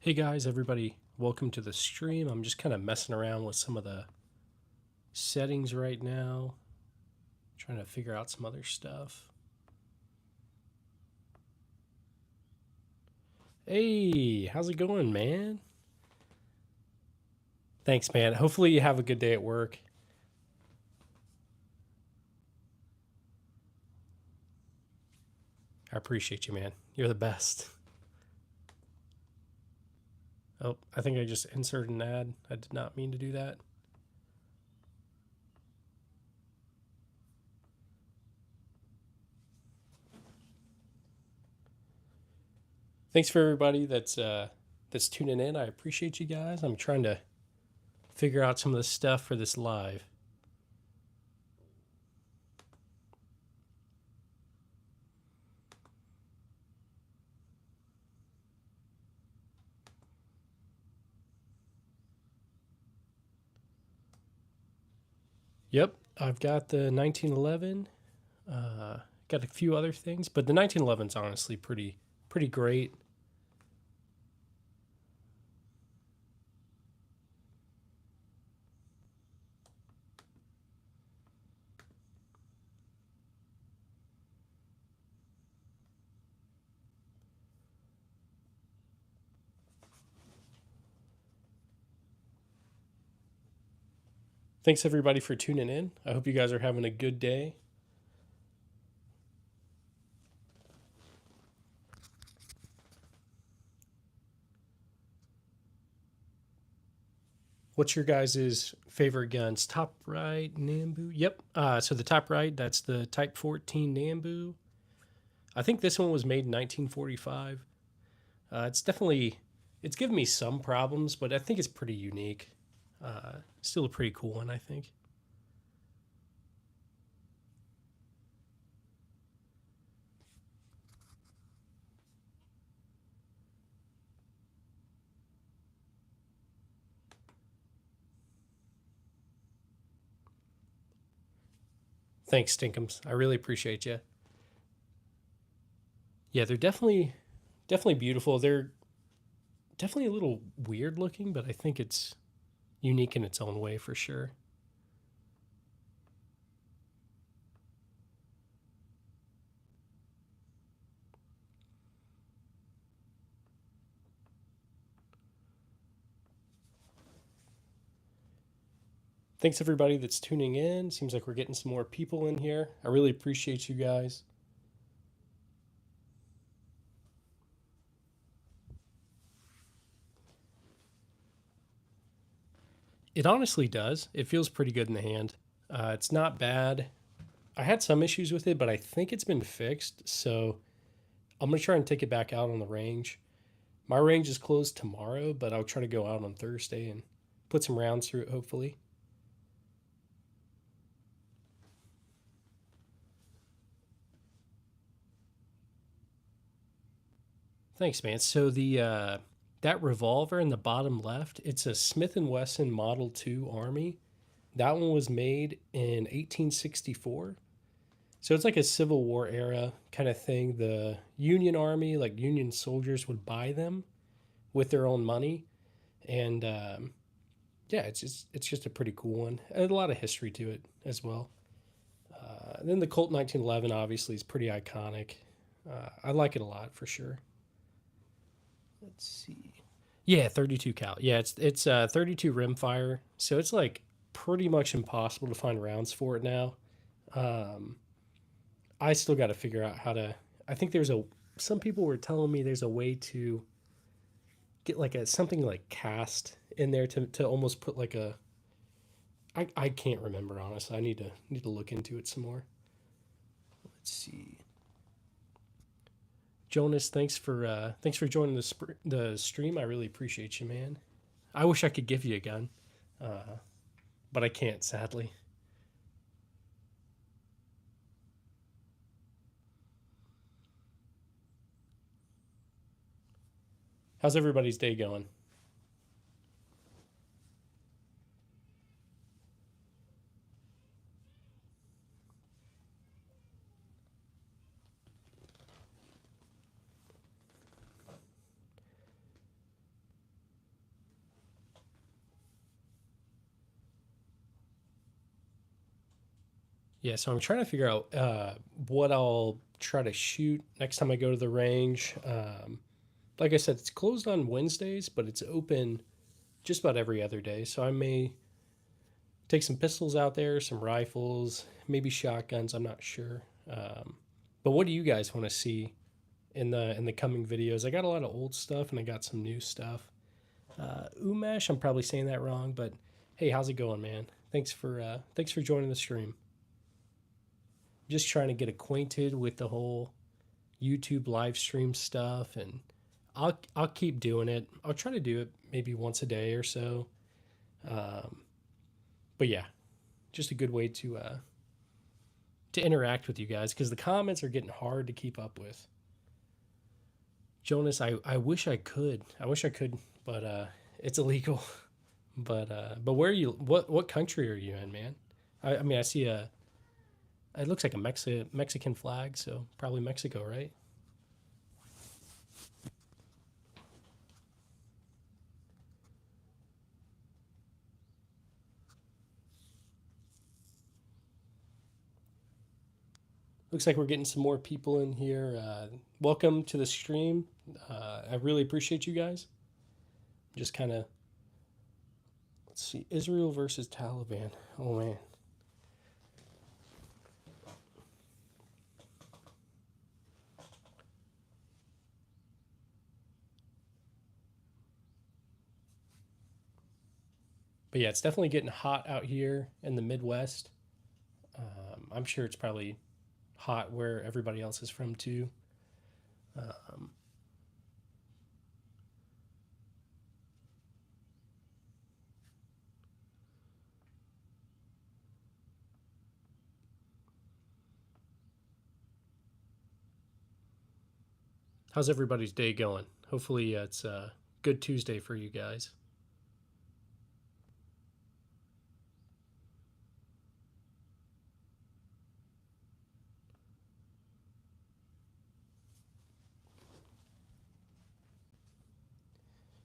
Hey guys, everybody, welcome to the stream. I'm just kind of messing around with some of the settings right now, trying to figure out some other stuff. Hey, how's it going, man? Thanks, man. Hopefully, you have a good day at work. I appreciate you, man. You're the best. Oh, I think I just inserted an ad. I did not mean to do that. Thanks for everybody that's tuning in. I appreciate you guys. I'm trying to figure out some of the stuff for this live. Yep, I've got the 1911. Got a few other things, but the 1911's honestly pretty great. Thanks everybody for tuning in. I hope you guys are having a good day. What's your guys' favorite guns? Top right, Nambu. Yep. So the top right, that's the Type 14 Nambu. I think this one was made in 1945. It's given me some problems, but I think it's pretty unique. Still a pretty cool one, I think. Thanks, Stinkums. I really appreciate you. Yeah, they're definitely beautiful. They're definitely a little weird looking, but I think it's unique in its own way for sure. Thanks everybody that's tuning in. Seems like we're getting some more people in here. I really appreciate you guys. It honestly does. It feels pretty good in the hand. It's not bad. I had some issues with it, but I think it's been fixed. So I'm going to try and take it back out on the range. My range is closed tomorrow, but I'll try to go out on Thursday and put some rounds through it, hopefully. Thanks, man. So that revolver in the bottom left, it's a Smith and Wesson Model 2 Army. That one was made in 1864. So it's like a Civil War era kind of thing. The Union Army, like Union soldiers, would buy them with their own money, and yeah, it's just a pretty cool one. And a lot of history to it as well. Then the Colt 1911 obviously is pretty iconic. I like it a lot for sure. Let's see. Yeah, 32 cal. Yeah, it's 32 rimfire, so it's like pretty much impossible to find rounds for it now. Um, I still got to figure out how to. I think there's a. Some people were telling me there's a way to get like a something like cast in there to almost put like a. I can't remember honestly. I need to look into it some more. Let's see. Jonas, thanks for joining the stream. I really appreciate you, man. I wish I could give you a gun, uh, but I can't, sadly. How's everybody's day going? Yeah, so I'm trying to figure out what I'll try to shoot next time I go to the range. Like I said, it's closed on Wednesdays, but it's open just about every other day. So I may take some pistols out there, some rifles, maybe shotguns. I'm not sure. But what do you guys want to see in the coming videos? I got a lot of old stuff and I got some new stuff. Umesh, I'm probably saying that wrong, but hey, how's it going, man? Thanks for joining the stream. Just trying to get acquainted with the whole YouTube live stream stuff, and I'll keep doing it. I'll try to do it maybe once a day or so. Um, but yeah, just a good way to interact with you guys because the comments are getting hard to keep up with. Jonas, I wish I could. I wish I could, but it's illegal. But where are you? What country are you in, man? I mean, I see a. It looks like a Mexican flag, so probably Mexico, right? Looks like we're getting some more people in here. Welcome to the stream. I really appreciate you guys. Just kind of let's see, Israel versus Taliban. Oh man. But yeah, it's definitely getting hot out here in the Midwest. I'm sure it's probably hot where everybody else is from too. Um, how's everybody's day going? Hopefully, it's a good Tuesday for you guys.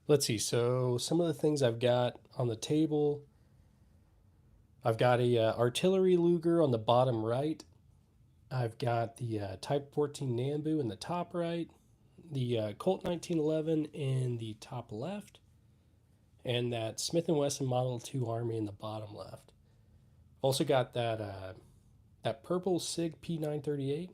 Let's see. So some of the things I've got on the table, I've got a artillery Luger on the bottom right. I've got the Type 14 Nambu in the top right, the Colt 1911 in the top left, and that Smith & Wesson Model 2 Army in the bottom left. Also got that purple Sig P938.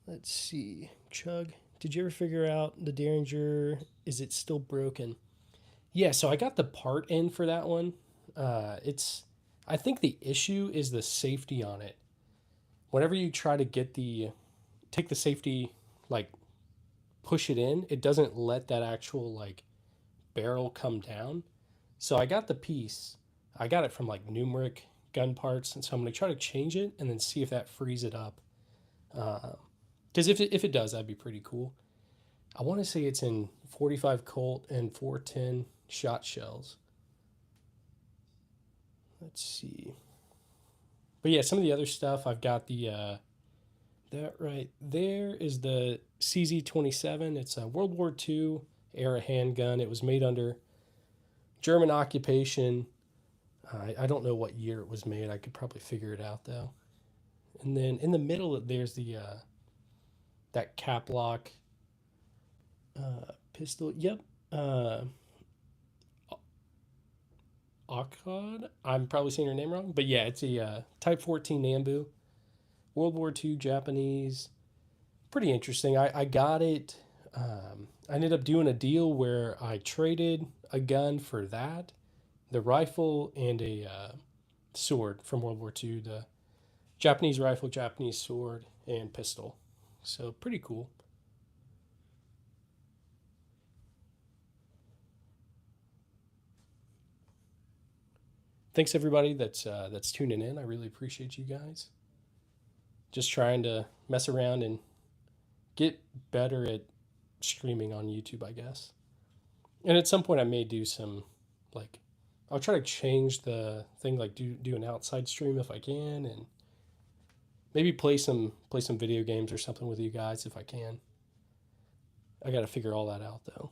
Let's see, Chug. Did you ever figure out the Derringer? Is it still broken? Yeah, so I got the part in for that one. It's, I think the issue is the safety on it. Whenever you try to take the safety, like push it in, it doesn't let that actual like barrel come down. So I got the piece. I got it from like Numeric gun parts, and so I'm gonna try to change it and then see if that frees it up. Because if it does, that'd be pretty cool. I want to say it's in 45 Colt and 410 shot shells. Let's see. But yeah, some of the other stuff I've got that right there is the CZ-27. It's a World War II era handgun. It was made under German occupation. I don't know what year it was made. I could probably figure it out though. And then in the middle, there's the that cap lock pistol. Yep. Akkad. I'm probably saying your name wrong, but yeah, it's a Type 14 Nambu, World War II Japanese. Pretty interesting. I got it. I ended up doing a deal where I traded a gun for that, the rifle, and a sword from World War II, the Japanese rifle, Japanese sword, and pistol. So pretty cool. Thanks everybody that's tuning in. I really appreciate you guys. Just trying to mess around and get better at streaming on YouTube, I guess. And at some point, I may do some like I'll try to change the thing, like do an outside stream if I can, and maybe play some video games or something with you guys if I can. I got to figure all that out though.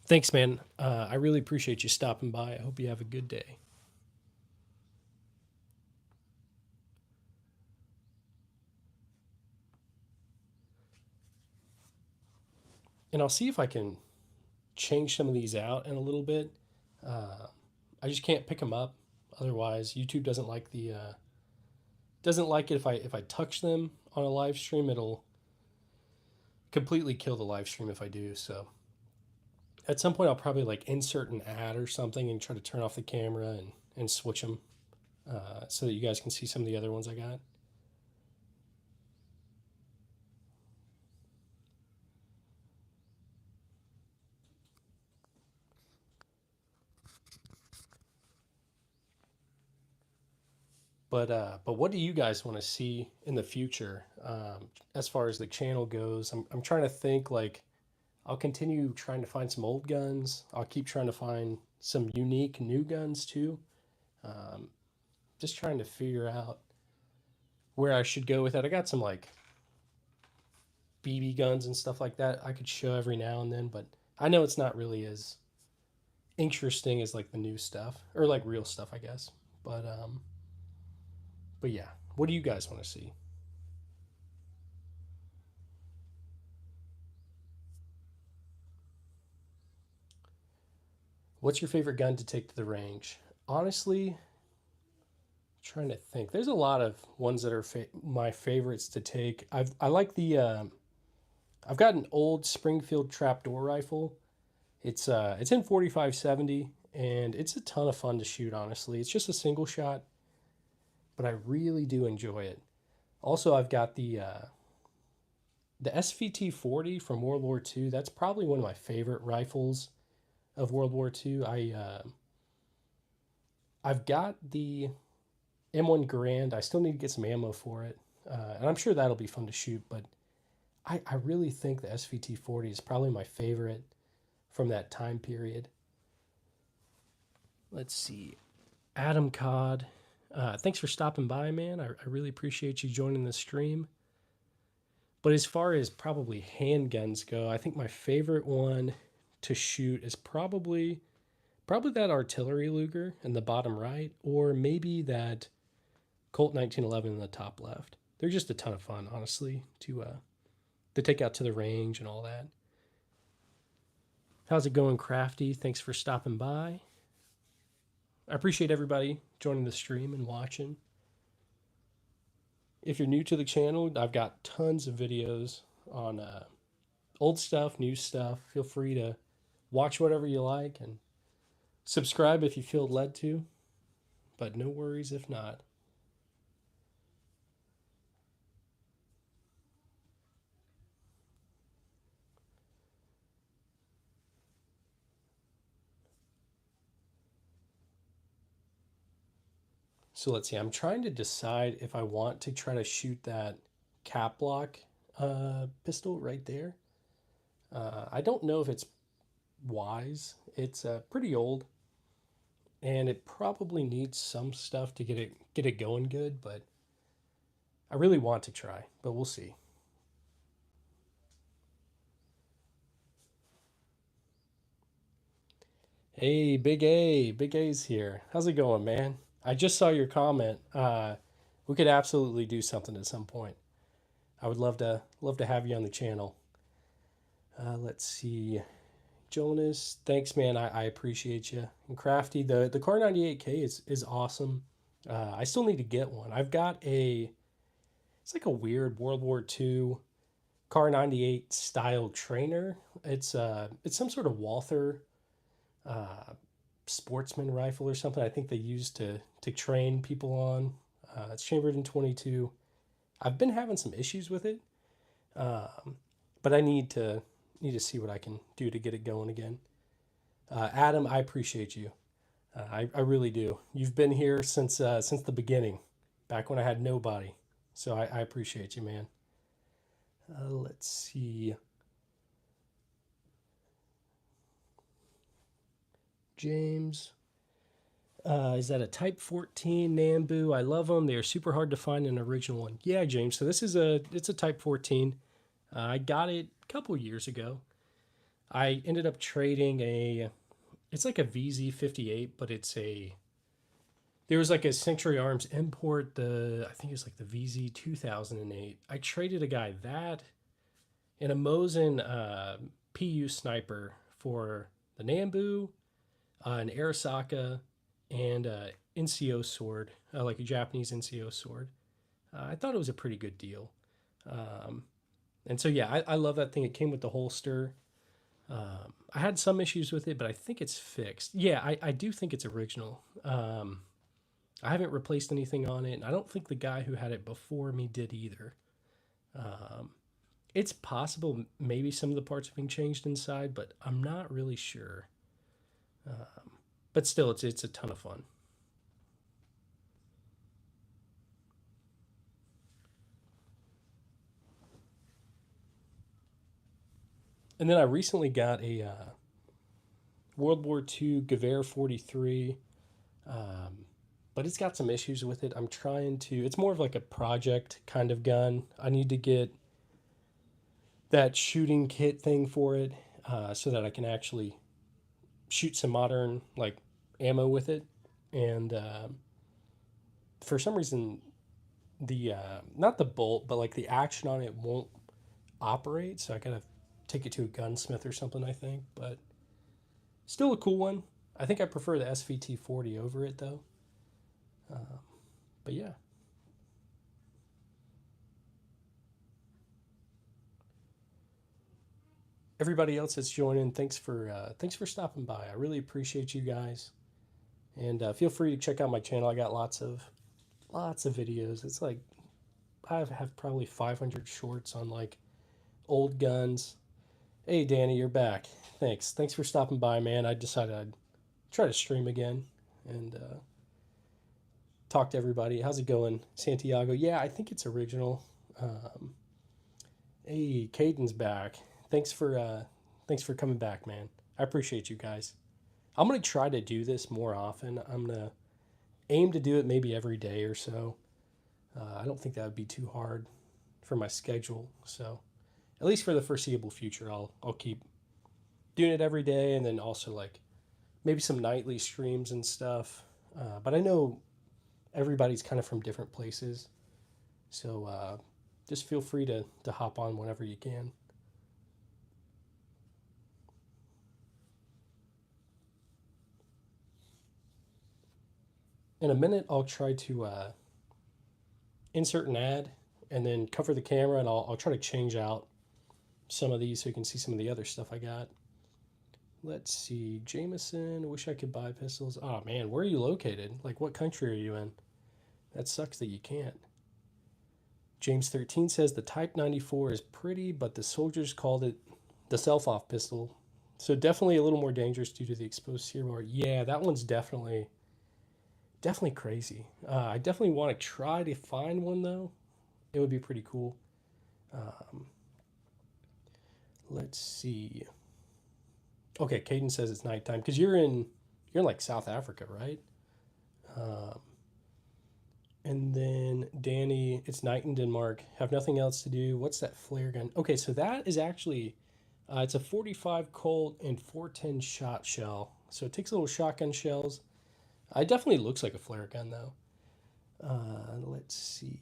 Thanks, man. I really appreciate you stopping by. I hope you have a good day. And I'll see if I can change some of these out in a little bit. Uh, I just can't pick them up. Otherwise, YouTube doesn't like it if I touch them on a live stream. It'll completely kill the live stream if I do. So at some point, I'll probably like insert an ad or something and try to turn off the camera and switch them so that you guys can see some of the other ones I got. But what do you guys want to see in the future as far as the channel goes? I'm trying to think like I'll continue trying to find some old guns. I'll keep trying to find some unique new guns too. Um, just trying to figure out where I should go with it. I got some like BB guns and stuff like that I could show every now and then, but I know it's not really as interesting as like the new stuff or like real stuff, I guess. But um, but yeah, what do you guys want to see? What's your favorite gun to take to the range? Honestly, trying to think. There's a lot of ones that are my favorites to take. I like the I've got an old Springfield trapdoor rifle. It's in 4570 and it's a ton of fun to shoot. Honestly, it's just a single shot, but I really do enjoy it. Also, I've got the SVT 40 from World War II. That's probably one of my favorite rifles of World War II. I've got the M1 Garand. I still need to get some ammo for it, and I'm sure that'll be fun to shoot. But I really think the SVT 40 is probably my favorite from that time period. Let's see. Adam Cod. Thanks for stopping by, man. I really appreciate you joining the stream. But as far as probably handguns go, I think my favorite one to shoot is probably that artillery Luger in the bottom right, or maybe that Colt 1911 in the top left. They're just a ton of fun, honestly, to take out to the range and all that. How's it going, Crafty? Thanks for stopping by. I appreciate everybody joining the stream and watching. If you're new to the channel, I've got tons of videos on old stuff, new stuff. Feel free to watch whatever you like and subscribe if you feel led to, but no worries if not. So let's see. I'm trying to decide if I want to try to shoot that cap lock pistol right there. I don't know if it's wise. It's pretty old, and it probably needs some stuff to get it going good. But I really want to try. But we'll see. Hey, Big A's here. How's it going, man? I just saw your comment. We could absolutely do something at some point. I would love to have you on the channel. Let's see. Jonas, thanks, man. I appreciate you. And Crafty, the Car 98K is awesome. I still need to get one. I've got it's like a weird World War II Car 98 style trainer. It's some sort of Walther uh, sportsman rifle or something. I think they used to train people on. It's chambered in 22. I've been having some issues with it, um, but I need to see what I can do to get it going again. Adam, I appreciate you. I really do. You've been here since the beginning, back when I had nobody. So I appreciate you, man. Let's see. James. Is that a Type 14 Nambu? I love them. They are super hard to find an original one. Yeah, James. So it's a Type 14. I got it a couple years ago. I ended up trading it's like a VZ58, but there was like a Century Arms import, I think it was like the VZ 2008. I traded a guy that and a Mosin PU sniper for the Nambu, an Arasaka, and NCO sword, like a Japanese NCO sword. I thought it was a pretty good deal. Um, and so, yeah, I love that thing. It came with the holster. I had some issues with it, but I think it's fixed. Yeah, I do think it's original. I haven't replaced anything on it, and I don't think the guy who had it before me did either. Um, it's possible maybe some of the parts have been changed inside, but I'm not really sure. But still, it's a ton of fun. And then I recently got a World War II Gewehr 43, um, but it's got some issues with it. I'm trying to. It's more of like a project kind of gun. I need to get that shooting kit thing for it so that I can actually shoot some modern like ammo with it. And for some reason, the not the bolt, but like the action on it won't operate. So I gotta take it to a gunsmith or something. I think, but still a cool one. I think I prefer the SVT 40 over it though. But yeah, everybody else that's joining, thanks for stopping by. I really appreciate you guys, and feel free to check out my channel. I got lots of videos. It's like I have probably 500 shorts on like old guns. Hey Danny, you're back. Thanks for stopping by, man. I decided I'd try to stream again and talk to everybody. How's it going, Santiago? Yeah, I think it's original. Um, hey, Caden's back. Thanks for thanks for coming back, man. I appreciate you guys. I'm gonna try to do this more often. I'm gonna aim to do it maybe every day or so. I don't think that would be too hard for my schedule. So at least for the foreseeable future, I'll keep doing it every day, and then also like maybe some nightly streams and stuff. But I know everybody's kind of from different places, so just feel free to hop on whenever you can. In a minute, I'll try to insert an ad and then cover the camera, and I'll try to change out some of these so you can see some of the other stuff I got. Let's see, Jameson. Wish I could buy pistols. Oh man, where are you located? Like, what country are you in? That sucks that you can't. James 13 says the Type 94 is pretty, but the soldiers called it the self-off pistol. So definitely a little more dangerous due to the exposed sear bar. Yeah, that one's definitely crazy. I definitely want to try to find one though. It would be pretty cool. Um, let's see. Okay, Caden says it's nighttime because you're in like South Africa, right? Um, and then Danny, it's night in Denmark. Have nothing else to do. What's that flare gun? Okay, so that is actually it's a 45 Colt and 410 shot shell. So it takes little shotgun shells. It definitely looks like a flare gun though. Let's see.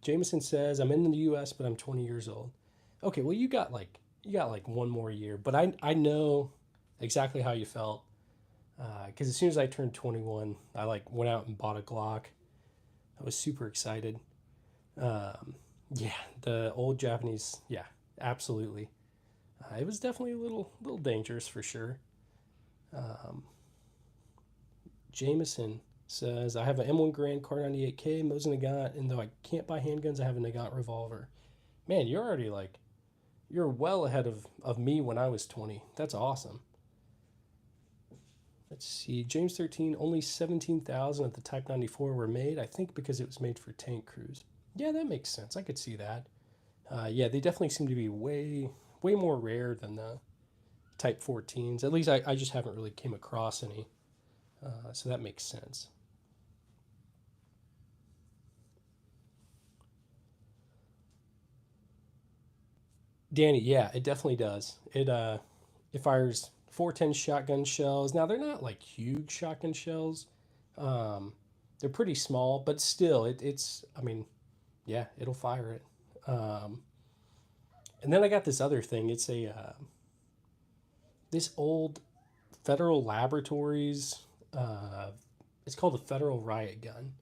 Jameson says I'm in the U.S. but I'm 20 years old. Okay, well you got like one more year, but I know exactly how you felt because as soon as I turned 21, I like went out and bought a Glock. I was super excited. Um, yeah, the old Japanese. Yeah, absolutely. It was definitely a little dangerous for sure. Um, Jameson says I have an M1 Grand Car 98K Mosin Nagant, and though I can't buy handguns, I have a Nagant revolver. Man, you're already like you're well ahead of me when I was 20. That's awesome. Let's see. James 13, only 17,000 of the Type 94 were made, I think because it was made for tank crews. Yeah, that makes sense. I could see that. Yeah, they definitely seem to be way more rare than the Type 14s. At least I just haven't really came across any. So that makes sense. Danny, yeah, it definitely does. It fires 410 shotgun shells. Now they're not like huge shotgun shells. Um, they're pretty small, but still, it's. I mean, yeah, it'll fire it. Um, and then I got this other thing. It's a this old Federal Laboratories. Uh, it's called a Federal Riot Gun.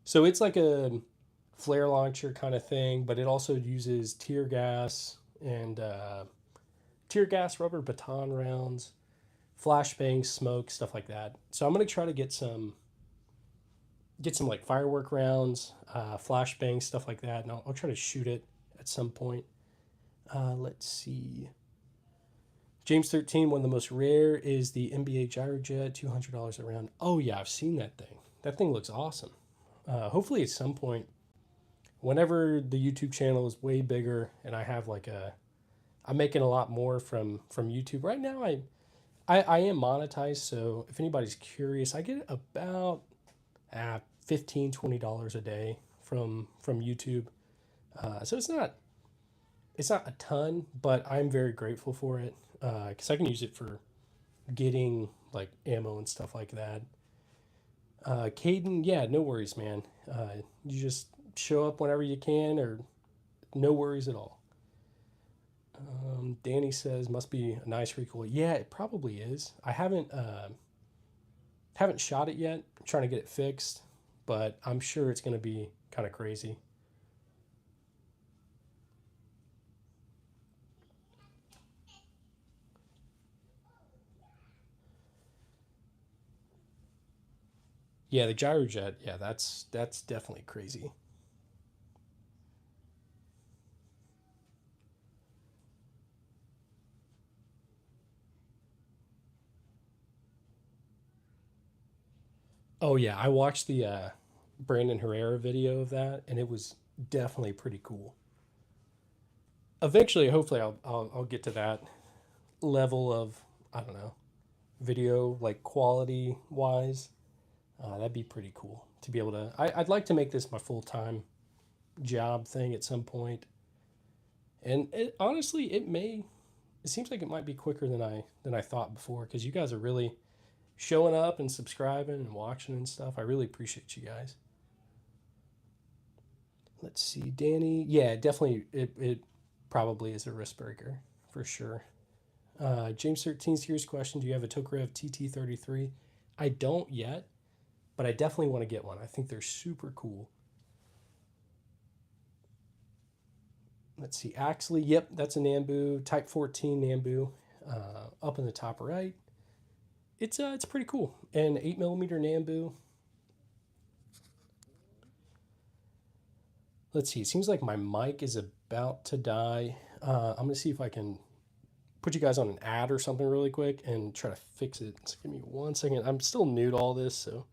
So it's like a flare launcher kind of thing, but it also uses and tear gas, rubber baton rounds, flashbangs, smoke, stuff like that. So I'm gonna try to get some like firework rounds, flashbangs, stuff like that, and I'll try to shoot it at some point. Let's see. James 13, one of the most rare is the NBA Gyrojet, $200 a round. Oh yeah, I've seen that thing. That thing looks awesome. Hopefully at some point, whenever the YouTube channel is way bigger and I have like I'm making a lot more from YouTube right now. I am monetized, so if anybody's curious, I get about $15-20 a day from YouTube. So it's not a ton, but I'm very grateful for it because I can use it for getting like ammo and stuff like that. Caden, yeah, no worries, man. You just show up whenever you can, or no worries at all. Danny says must be a nice recoil. Yeah, it probably is. I haven't shot it yet. I'm trying to get it fixed, but I'm sure it's going to be kind of crazy. Yeah, the gyrojet. Yeah, that's definitely crazy. Oh yeah, I watched the Brandon Herrera video of that, and it was definitely pretty cool. Eventually, hopefully, I'll get to that level of, I don't know, video like quality wise. That'd be pretty cool to be able to. I'd like to make this my full time job thing at some point. And honestly, it may. It seems like it might be quicker than I thought before because you guys are really showing up and subscribing and watching and stuff. I really appreciate you guys. Let's see, Danny. Yeah, definitely. It probably is a wrist breaker for sure. James 13 serious question. Do you have a Tokarev TT33? I don't yet, but I definitely want to get one. I think they're super cool. Let's see, Axley. Yep, that's a Nambu, Type 14 Nambu, up in the top right. It's pretty cool. And 8 millimeter Nambu. Let's see. It seems like my mic is about to die. I'm gonna see if I can put you guys on an ad or something really quick and try to fix it. So give me 1 second. I'm still new to all this, so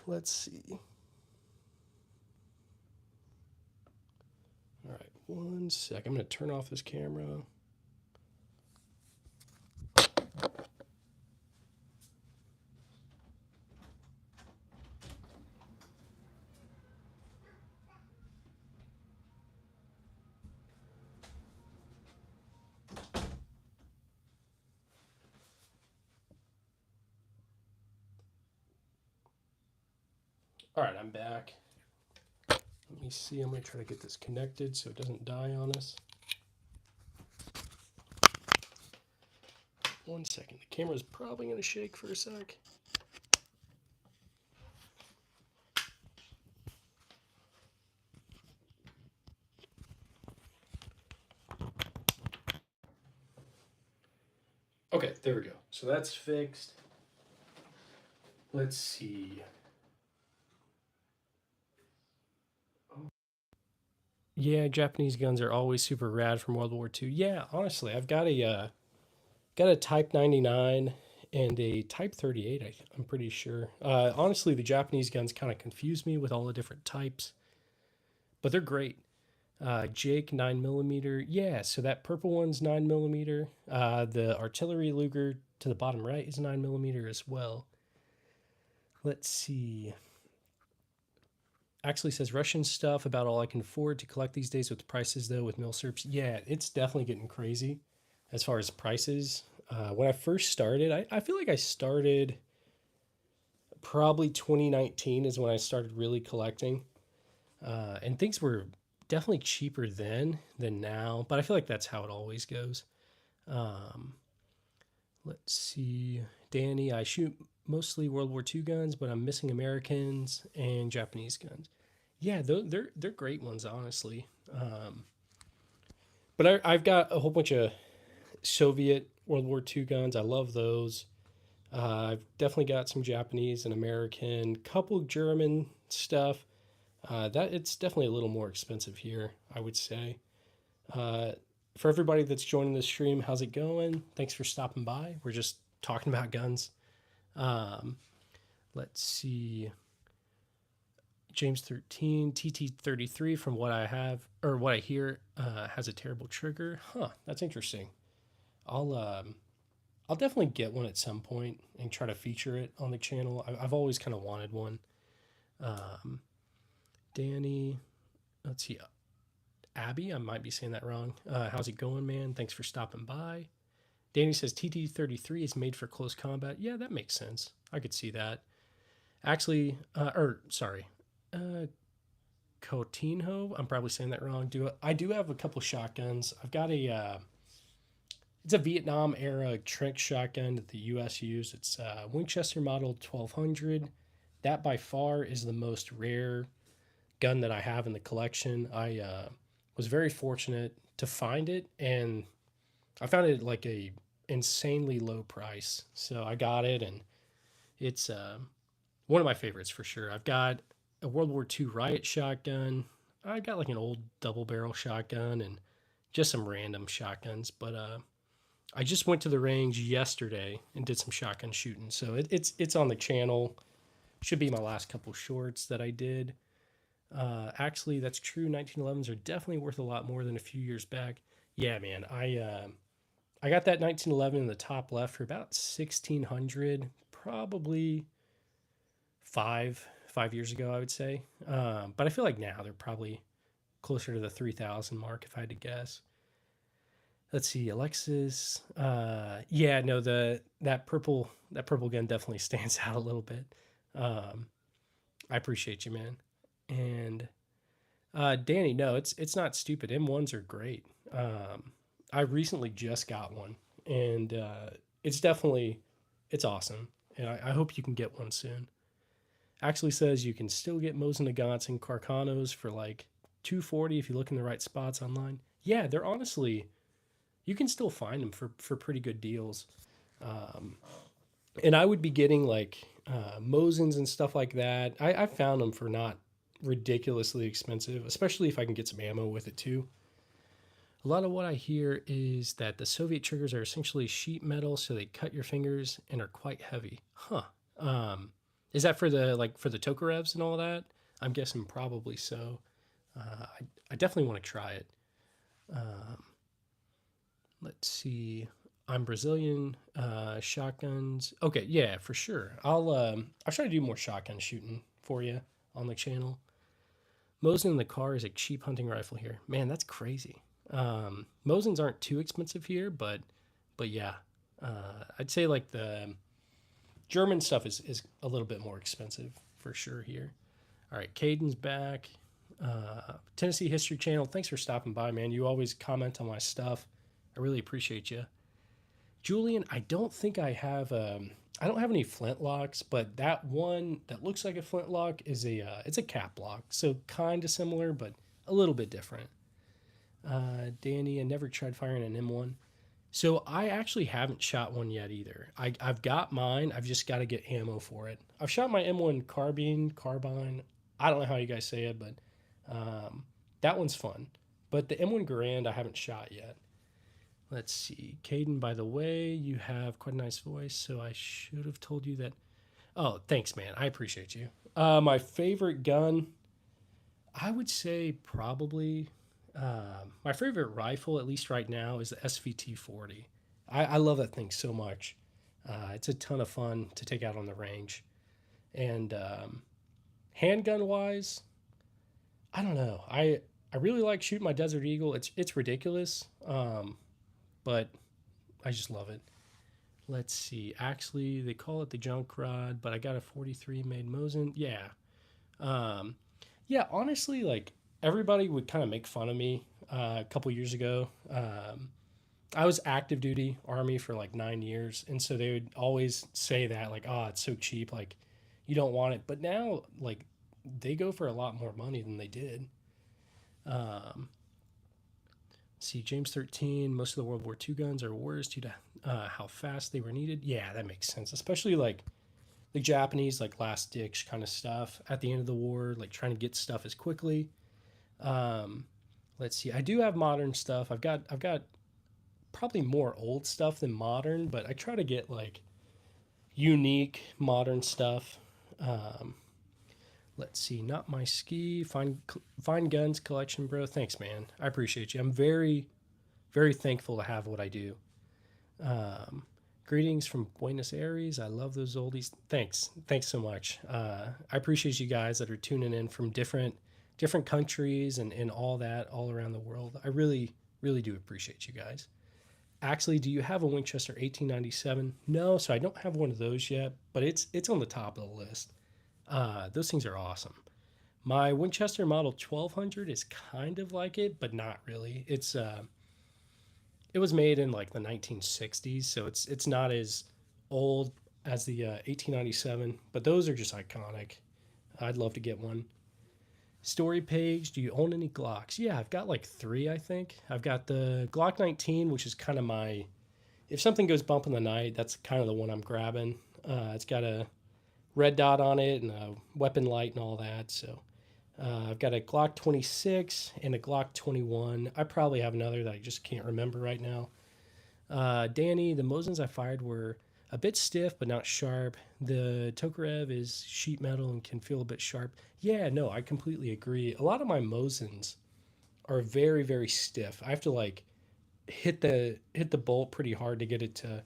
let's see. All right, 1 sec. I'm gonna turn off this camera. All right, I'm back. Let me see. I'm gonna try to get this connected so it doesn't die on us. 1 second. The camera's probably gonna shake for a sec. Okay, there we go. So that's fixed. Let's see. Yeah, Japanese guns are always super rad from World War II. Yeah, honestly, I've got a Type 99 and a Type 38. I'm pretty sure. Honestly, the Japanese guns kind of confuse me with all the different types, but they're great. Jake 9 millimeter. Yeah, so that purple one's 9 millimeter. The artillery Luger to the bottom right is 9 millimeter as well. Let's see. Actually says Russian stuff about all I can afford to collect these days with the prices though with milsurps. Yeah, it's definitely getting crazy as far as prices. When I first started, I feel like I started probably 2019 is when I started really collecting, and things were definitely cheaper then than now. But I feel like that's how it always goes. Um, let's see, Danny. I shoot mostly World War II guns, but I'm missing Americans and Japanese guns. Yeah, they're great ones, honestly. But I've got a whole bunch of Soviet World War II guns. I love those. I've definitely got some Japanese and American, couple German stuff. That it's definitely a little more expensive here, I would say. Uh, for everybody that's joining the stream, how's it going? Thanks for stopping by. We're just talking about guns. Um, let's see. James 13, TT 33, from what I have or what I hear, has a terrible trigger. Huh, that's interesting. I'll um, I'll definitely get one at some point and try to feature it on the channel. I've always kind of wanted one. Um, Danny, let's see, Abby, I might be saying that wrong. How's it going, man? Thanks for stopping by. Danny says TT-33 is made for close combat. Yeah, that makes sense. I could see that. Actually, sorry, uh, Coutinho. I'm probably saying that wrong. I do have a couple shotguns. I've got it's a Vietnam era Trent shotgun that the U.S. used. It's Winchester Model 1200. That by far is the most rare gun that I have in the collection. I was very fortunate to find it, and I found it at like a insanely low price. So I got it, and it's one of my favorites for sure. I've got a World War II riot shotgun. I got like an old double barrel shotgun and just some random shotguns. But I just went to the range yesterday and did some shotgun shooting. So it's on the channel. Should be my last couple shorts that I did. Actually, that's true. 1911s are definitely worth a lot more than a few years back. Yeah, man. I got that 1911 in the top left for about 1600, probably five years ago, I would say. But I feel like now they're probably closer to the 3,000 mark if I had to guess. Let's see, Alexis. Yeah, no, that purple gun definitely stands out a little bit. Um, I appreciate you, man. And Danny, no, it's not stupid. M1s are great. I recently just got one, and it's awesome. And I hope you can get one soon. Actually says you can still get Mosin Nagants and Carcanos for like 240 if you look in the right spots online. Yeah, they're honestly, you can still find them for pretty good deals. Um, and I would be getting like Mosins and stuff like that. I found them for not ridiculously expensive, especially if I can get some ammo with it too. A lot of what I hear is that the Soviet triggers are essentially sheet metal, so they cut your fingers and are quite heavy. Huh. Um, is that for the Tokarevs and all that? I'm guessing probably so. I definitely want to try it. Um, let's see. I'm Brazilian. Shotguns. Okay, yeah, for sure. I'll try to do more shotgun shooting for you on the channel. Mosin in the car is a cheap hunting rifle here. Man, that's crazy. Mosins aren't too expensive here, but yeah, I'd say like the German stuff is a little bit more expensive for sure here. All right, Caden's back. Tennessee History Channel. Thanks for stopping by, man. You always comment on my stuff. I really appreciate you. Julian, I don't think I have. I don't have any flintlocks, but that one that looks like a flintlock is it's a cap lock, so kind of similar, but a little bit different. Danny, I never tried firing an M1. So I actually haven't shot one yet either. I've got mine. I've just got to get ammo for it. I've shot my M1 carbine. I don't know how you guys say it, but that one's fun. But the M1 Garand I haven't shot yet. Let's see. Caden, by the way, you have quite a nice voice, so I should have told you that. Oh, thanks, man. I appreciate you. My favorite gun, I would say probably my favorite rifle, at least right now, is the SVT-40. I love that thing so much. It's a ton of fun to take out on the range. And handgun wise, I don't know. I really like shooting my Desert Eagle. It's ridiculous, but I just love it. Let's see. Actually, they call it the junk rod, but I got a 43 made Mosin. Yeah. Um, yeah, honestly, like everybody would kind of make fun of me a couple years ago. I was active duty Army for like 9 years. And so they would always say that, like, oh, it's so cheap. Like, you don't want it. But now, like, they go for a lot more money than they did. Um, see, James 13, most of the World War II guns are worse due to how fast they were needed. Yeah, that makes sense. Especially like the Japanese, like last ditch kind of stuff at the end of the war, like trying to get stuff as quickly. Um, let's see. I do have modern stuff. I've got probably more old stuff than modern, but I try to get like unique modern stuff. Um, let's see. Not my ski. Fine guns collection, bro. Thanks, man. I appreciate you. I'm very thankful to have what I do. Um, greetings from Buenos Aires. I love those oldies. Thanks so much. I appreciate you guys that are tuning in from different countries and all that all around the world. I really do appreciate you guys. Actually, do you have a Winchester 1897? No, so I don't have one of those yet, but it's on the top of the list. Those things are awesome. My Winchester Model 1200 is kind of like it, but not really. It was made in like the 1960s, so it's not as old as the 1897, but those are just iconic. I'd love to get one. Story page, do you own any Glocks? Yeah, I've got like three, I think. I've got the Glock 19, which is kind of my, if something goes bump in the night, that's kind of the one I'm grabbing. It's got a red dot on it and a weapon light and all that. So I've got a Glock 26 and a Glock 21. I probably have another that I just can't remember right now. Danny, the Mosins I fired were a bit stiff but not sharp. The Tokarev is sheet metal and can feel a bit sharp. Yeah, no, I completely agree. A lot of my Mosins are very stiff. I have to like hit the bolt pretty hard to get it to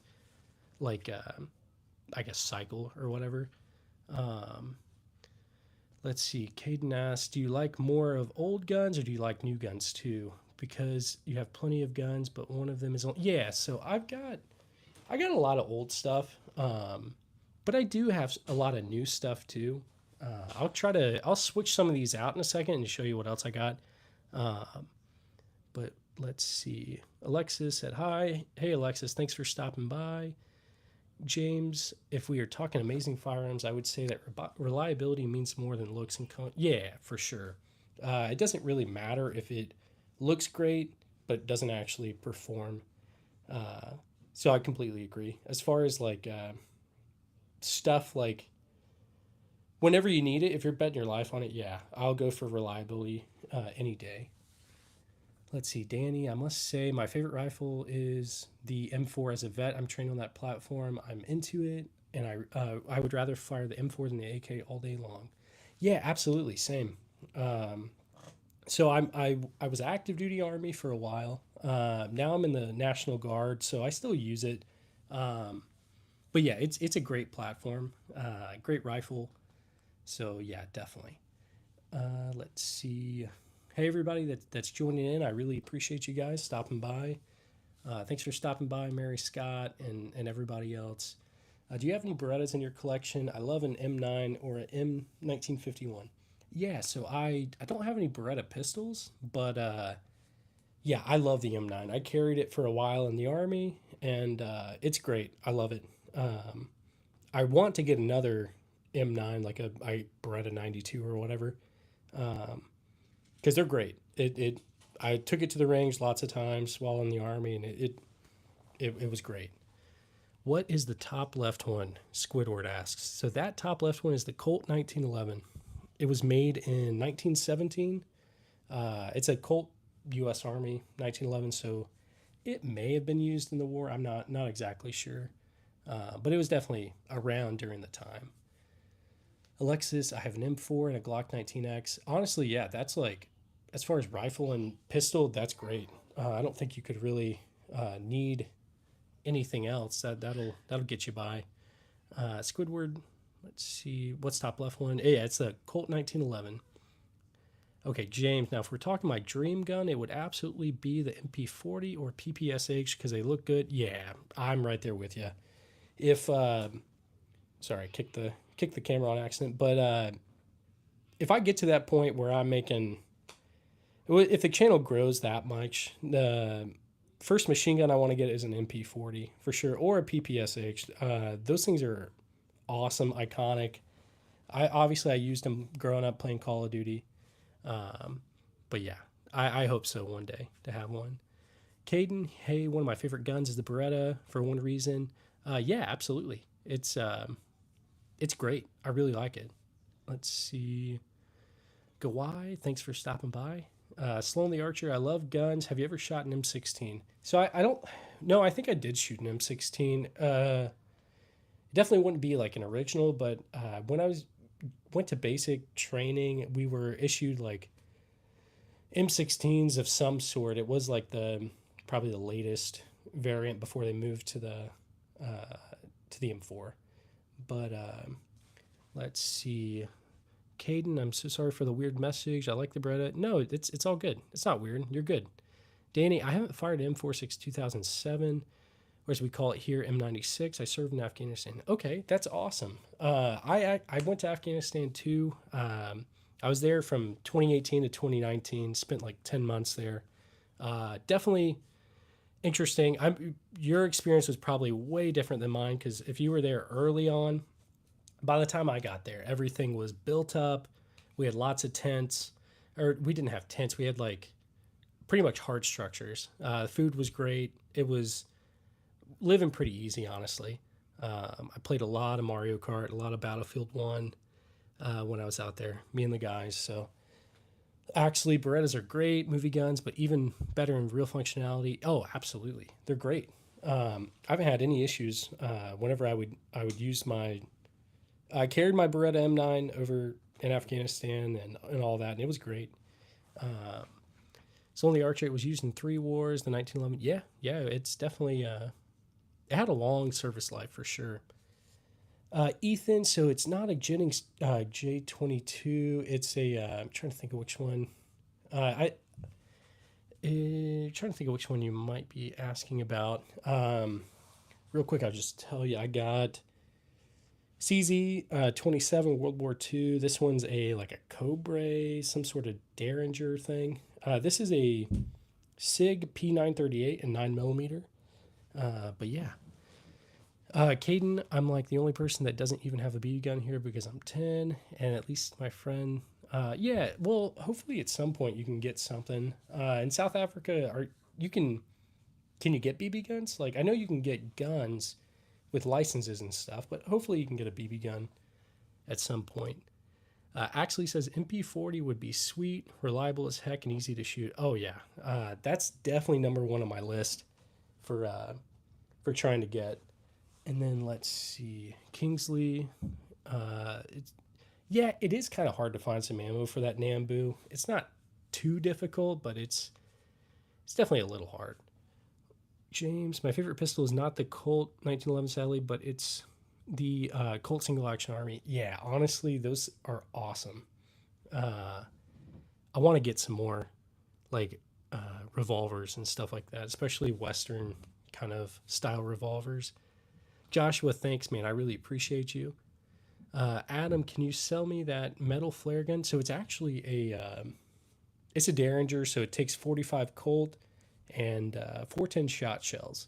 like I guess cycle or whatever. Um, let's see. Caden asks, do you like more of old guns or do you like new guns too? Because you have plenty of guns, but one of them is on. Yeah, so I got a lot of old stuff, but I do have a lot of new stuff too. I'll switch some of these out in a second and show you what else I got. Um, but let's see. Alexis said hi. Hey Alexis, thanks for stopping by. James, if we are talking amazing firearms, I would say that reliability means more than looks and yeah, for sure. It doesn't really matter if it looks great but doesn't actually perform. Uh, so I completely agree. As far as like stuff like whenever you need it, if you're betting your life on it, yeah, I'll go for reliability any day. Let's see, Danny. I must say my favorite rifle is the M4 as a vet. I'm trained on that platform. I'm into it, and I would rather fire the M4 than the AK all day long. Yeah, absolutely, same. Um, so I was active duty Army for a while. Now I'm in the National Guard, so I still use it. Um, but yeah, it's a great platform, great rifle. So yeah, definitely. Let's see. Hey everybody that's joining in. I really appreciate you guys stopping by. Thanks for stopping by, Mary Scott and everybody else. Do you have any Berettas in your collection? I love an M9 or an M1951. Yeah, so I don't have any Beretta pistols, but yeah, I love the M9. I carried it for a while in the Army, and it's great. I love it. I want to get another M9, like a Beretta 92 or whatever, because they're great. It I took it to the range lots of times while in the Army, and it was great. What is the top left one? Squidward asks. So that top left one is the Colt 1911. It was made in 1917. It's a Colt U.S. Army 1911, so it may have been used in the war. I'm not exactly sure, but it was definitely around during the time. Alexis, I have an M4 and a Glock 19X. Honestly, yeah, that's like, as far as rifle and pistol, that's great. I don't think you could really need anything else. That'll get you by. Squidward, let's see, what's top left one? Yeah, it's the Colt 1911. Okay, James. Now, if we're talking my dream gun, it would absolutely be the MP40 or PPSH because they look good. Yeah, I'm right there with you. If sorry, kick the camera on accident, but if I get to that point where I'm making, if the channel grows that much, the first machine gun I want to get is an MP40 for sure, or a PPSH. Those things are awesome, iconic. I used them growing up playing Call of Duty. Um, but yeah, I hope so one day to have one. Caden, hey, one of my favorite guns is the Beretta for one reason. Yeah, absolutely. It's great. I really like it. Let's see. Gawai, thanks for stopping by. Sloan the Archer, I love guns. Have you ever shot an M16? So I don't. No, I think I did shoot an M16. It definitely wouldn't be like an original, but when I went to basic training, we were issued like M16s of some sort. It was like the probably the latest variant before they moved to the M4. But let's see. Caden, I'm so sorry for the weird message. I like the Beretta. No, it's all good. It's not weird. You're good. Danny, I haven't fired an M4 since 2007, or as we call it here, M96. I served in Afghanistan. Okay, that's awesome. I went to Afghanistan too. I was there from 2018 to 2019. Spent like 10 months there. Definitely interesting. Your experience was probably way different than mine because if you were there early on, by the time I got there, everything was built up. We had lots of tents, or we didn't have tents. We had like pretty much hard structures. The food was great. It was living pretty easy, honestly. I played a lot of Mario Kart, a lot of Battlefield 1 when I was out there, me and the guys. So actually, Berettas are great movie guns, but even better in real functionality. Oh, absolutely. They're great. I haven't had any issues whenever I would use my I carried my Beretta M9 over in Afghanistan and all that, and it was great. It's only Archer. It was used in 3 wars, the 1911. Yeah, it's definitely it had a long service life for sure. Ethan, so it's not a Jennings J22. It's a I'm trying to think of which one. Trying to think of which one you might be asking about. Real quick, I'll just tell you. I got CZ 27 World War II. This one's like a Cobra, some sort of Derringer thing. This is a SIG P938 and 9mm. But yeah. Caden, I'm like the only person that doesn't even have a BB gun here because I'm 10, and at least my friend. Yeah, well, hopefully at some point you can get something. In South Africa, can you get BB guns? Like, I know you can get guns with licenses and stuff, but hopefully you can get a BB gun at some point. Actually says MP40 would be sweet, reliable as heck, and easy to shoot. Oh yeah, that's definitely number one on my list for trying to get. And then let's see, Kingsley. It is kind of hard to find some ammo for that Nambu. It's not too difficult, but it's definitely a little hard. James, my favorite pistol is not the Colt 1911, sadly, but it's the Colt Single Action Army. Yeah, honestly, those are awesome. I want to get some more like revolvers and stuff like that, especially Western kind of style revolvers. Joshua, thanks, man. I really appreciate you. Adam, can you sell me that metal flare gun? So it's actually it's a Derringer, so it takes 45 Colt and 410 shot shells.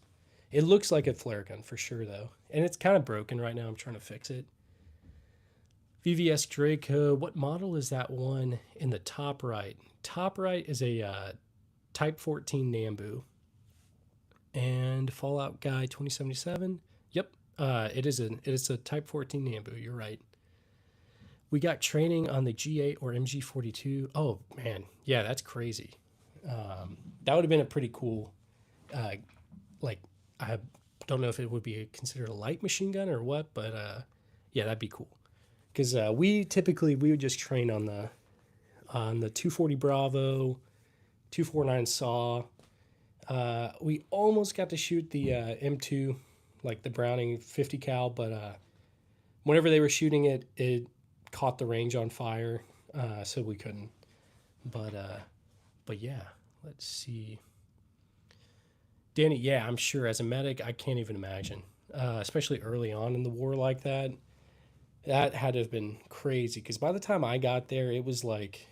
It looks like a flare gun for sure, though. And it's kind of broken right now. I'm trying to fix it. VVS Draco. What model is that one in the top right? Top right is a Type 14 Nambu. And Fallout Guy 2077. Yep. It is a Type 14 Nambu. You're right. We got training on the G8 or MG42. Oh, man. Yeah, that's crazy. That would have been a pretty cool, I don't know if it would be considered a light machine gun or what, but yeah, that'd be cool. Because we would just train on the 240 Bravo, 249 Saw. We almost got to shoot the M2, like the Browning 50 cal, but whenever they were shooting it, it caught the range on fire, so we couldn't. But yeah, let's see. Danny, yeah, I'm sure as a medic, I can't even imagine, especially early on in the war like that. That had to have been crazy because by the time I got there, it was like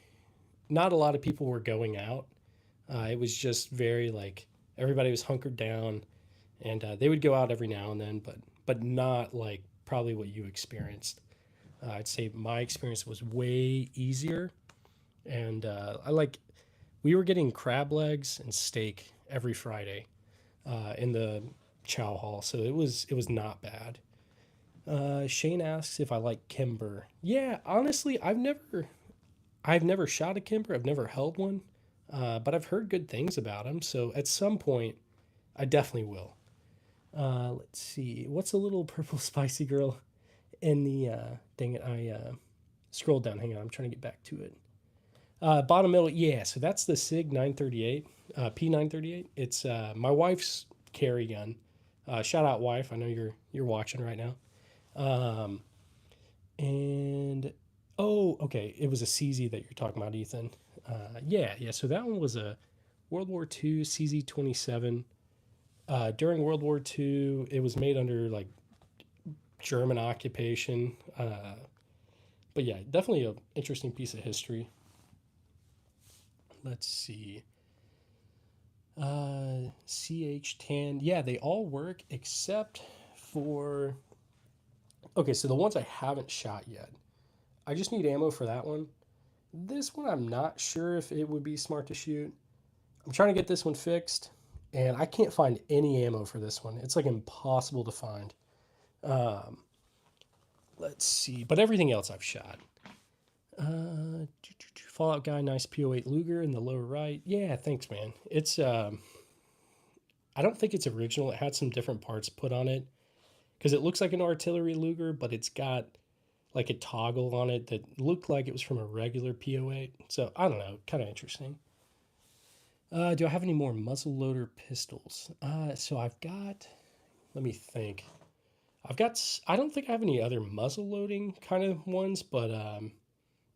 not a lot of people were going out. It was just very like everybody was hunkered down, and they would go out every now and then, but not like probably what you experienced. I'd say my experience was way easier, and I like we were getting crab legs and steak every Friday in the chow hall, so it was not bad. Shane asks if I like Kimber. Yeah, honestly, I've never shot a Kimber. I've never held one, but I've heard good things about them. So at some point, I definitely will. Let's see. What's a little purple spicy girl in the dang it? I scrolled down. Hang on. I'm trying to get back to it. Bottom middle. Yeah. So that's the Sig 938, P938. It's my wife's carry gun. Shout out, wife. I know you're watching right now. Um, and oh, okay. It was a CZ that you're talking about, Ethan. Yeah, yeah. So that one was a World War II CZ 27. During World War II, it was made under like German occupation. But yeah, definitely an interesting piece of history. Let's see. CH10. Yeah, they all work except for. Okay, so the ones I haven't shot yet. I just need ammo for that one. This one, I'm not sure if it would be smart to shoot. I'm trying to get this one fixed, and I can't find any ammo for this one. It's like impossible to find. Um, let's see, but everything else I've shot. Fallout guy, nice PO8 Luger in the lower right. Yeah, thanks, man. It's I don't think it's original. It had some different parts put on it because it looks like an artillery Luger, but it's got like a toggle on it that looked like it was from a regular PO8. So I don't know, kind of interesting. Do I have any more muzzle loader pistols? So I've got. Let me think. I've got. I don't think I have any other muzzle loading kind of ones, but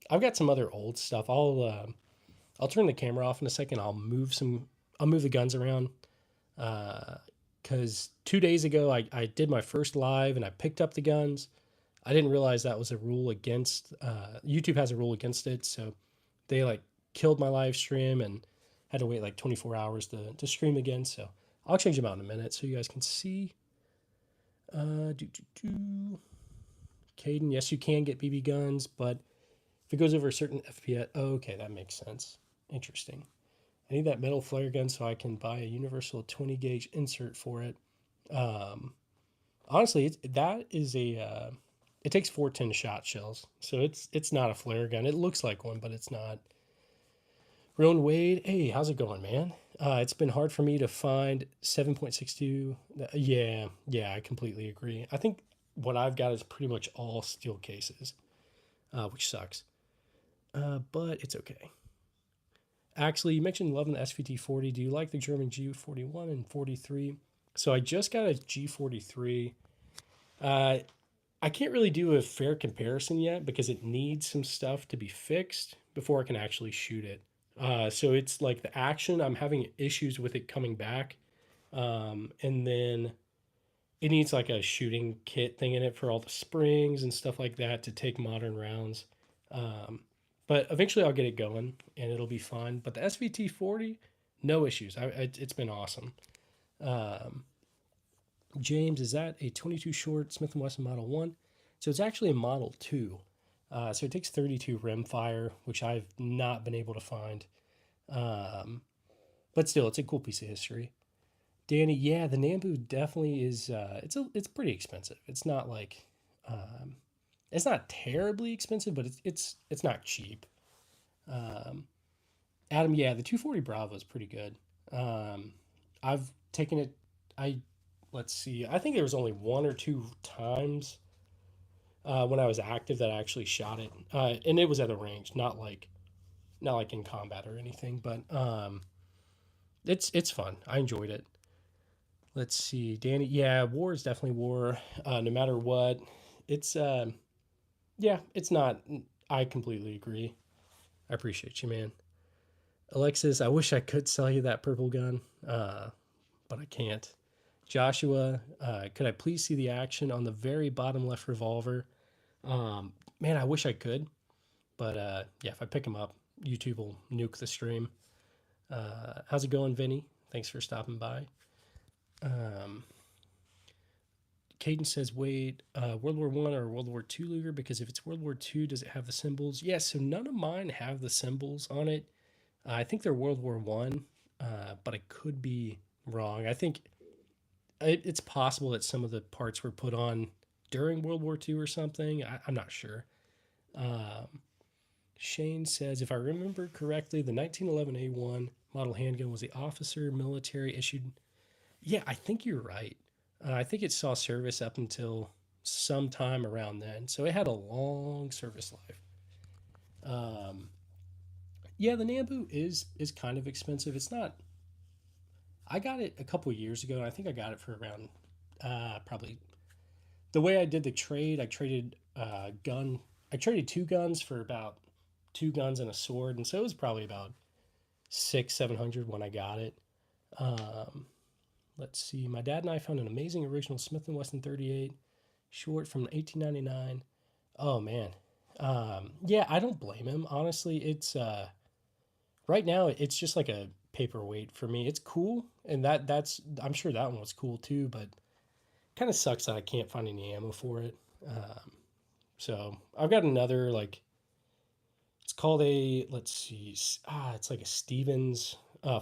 I've got some other old stuff. I'll turn the camera off in a second. I'll move the guns around. Because 2 days ago I did my first live and I picked up the guns. I didn't realize that was a rule against. YouTube has a rule against it, so they like killed my live stream and had to wait like 24 hours to stream again. So I'll change them out in a minute so you guys can see. Do, do, do. Caden, yes, you can get BB guns, but if it goes over a certain FPS, oh, okay, that makes sense. Interesting. I need that metal flare gun so I can buy a universal 20 gauge insert for it. Um, Honestly, that is a. It takes 410 shot shells, so it's not a flare gun. It looks like one, but it's not. Roan Wade, hey, how's it going, man? It's been hard for me to find 7.62. Yeah, yeah, I completely agree. I think what I've got is pretty much all steel cases, which sucks. But it's okay. Actually, you mentioned loving the SVT 40. Do you like the German G41 and 43? So I just got a G43. Uh, I can't really do a fair comparison yet because it needs some stuff to be fixed before I can actually shoot it. So it's like the action, I'm having issues with it coming back. And then it needs like a shooting kit thing in it for all the springs and stuff like that to take modern rounds. Um, but eventually I'll get it going and it'll be fun. But the SVT 40, no issues. It's been awesome. Um, James, is that a 22 short Smith & Wesson Model 1? So it's actually a Model 2. So it takes 32 rimfire, which I've not been able to find. Um, but still, it's a cool piece of history. Danny, yeah, the Nambu definitely is. It's pretty expensive. It's not like, um, it's not terribly expensive, but it's not cheap. Um, Adam, yeah, the 240 Bravo is pretty good. Um, I've taken it. I Let's see. I think there was only one or two times when I was active that I actually shot it, and it was at a range, not like in combat or anything. But it's fun. I enjoyed it. Let's see, Danny. Yeah, war is definitely war. No matter what, it's yeah, it's not. I completely agree. I appreciate you, man. Alexis, I wish I could sell you that purple gun, but I can't. Joshua, could I please see the action on the very bottom left revolver? Man, I wish I could, but yeah, if I pick them up, YouTube will nuke the stream. How's it going, Vinny? Thanks for stopping by. Um, Caden says, wait, World War One or World War Two Luger? Because if it's World War Two, does it have the symbols? Yes, so none of mine have the symbols on it. I think they're World War One, but I could be wrong. I think it's possible that some of the parts were put on during World War Two or something. I'm not sure. Um, Shane says, if I remember correctly, the 1911 A1 model handgun was the officer military issued. Yeah, I think you're right. I think it saw service up until sometime around then, so it had a long service life. Um, yeah, the Nambu is kind of expensive. It's not. I got it a couple years ago, and I think I got it for around probably the way I did the trade. I traded gun. I traded two guns for about two guns and a sword, and so it was probably about 600-700 when I got it. Um, let's see. My dad and I found an amazing original Smith and Wesson 38 short from 1899. Oh man, yeah, I don't blame him. Honestly, it's right now it's just like a paperweight for me. It's cool, and that's I'm sure that one was cool too, but kind of sucks that I can't find any ammo for it. So I've got another like it's called a let's see it's like a Stevens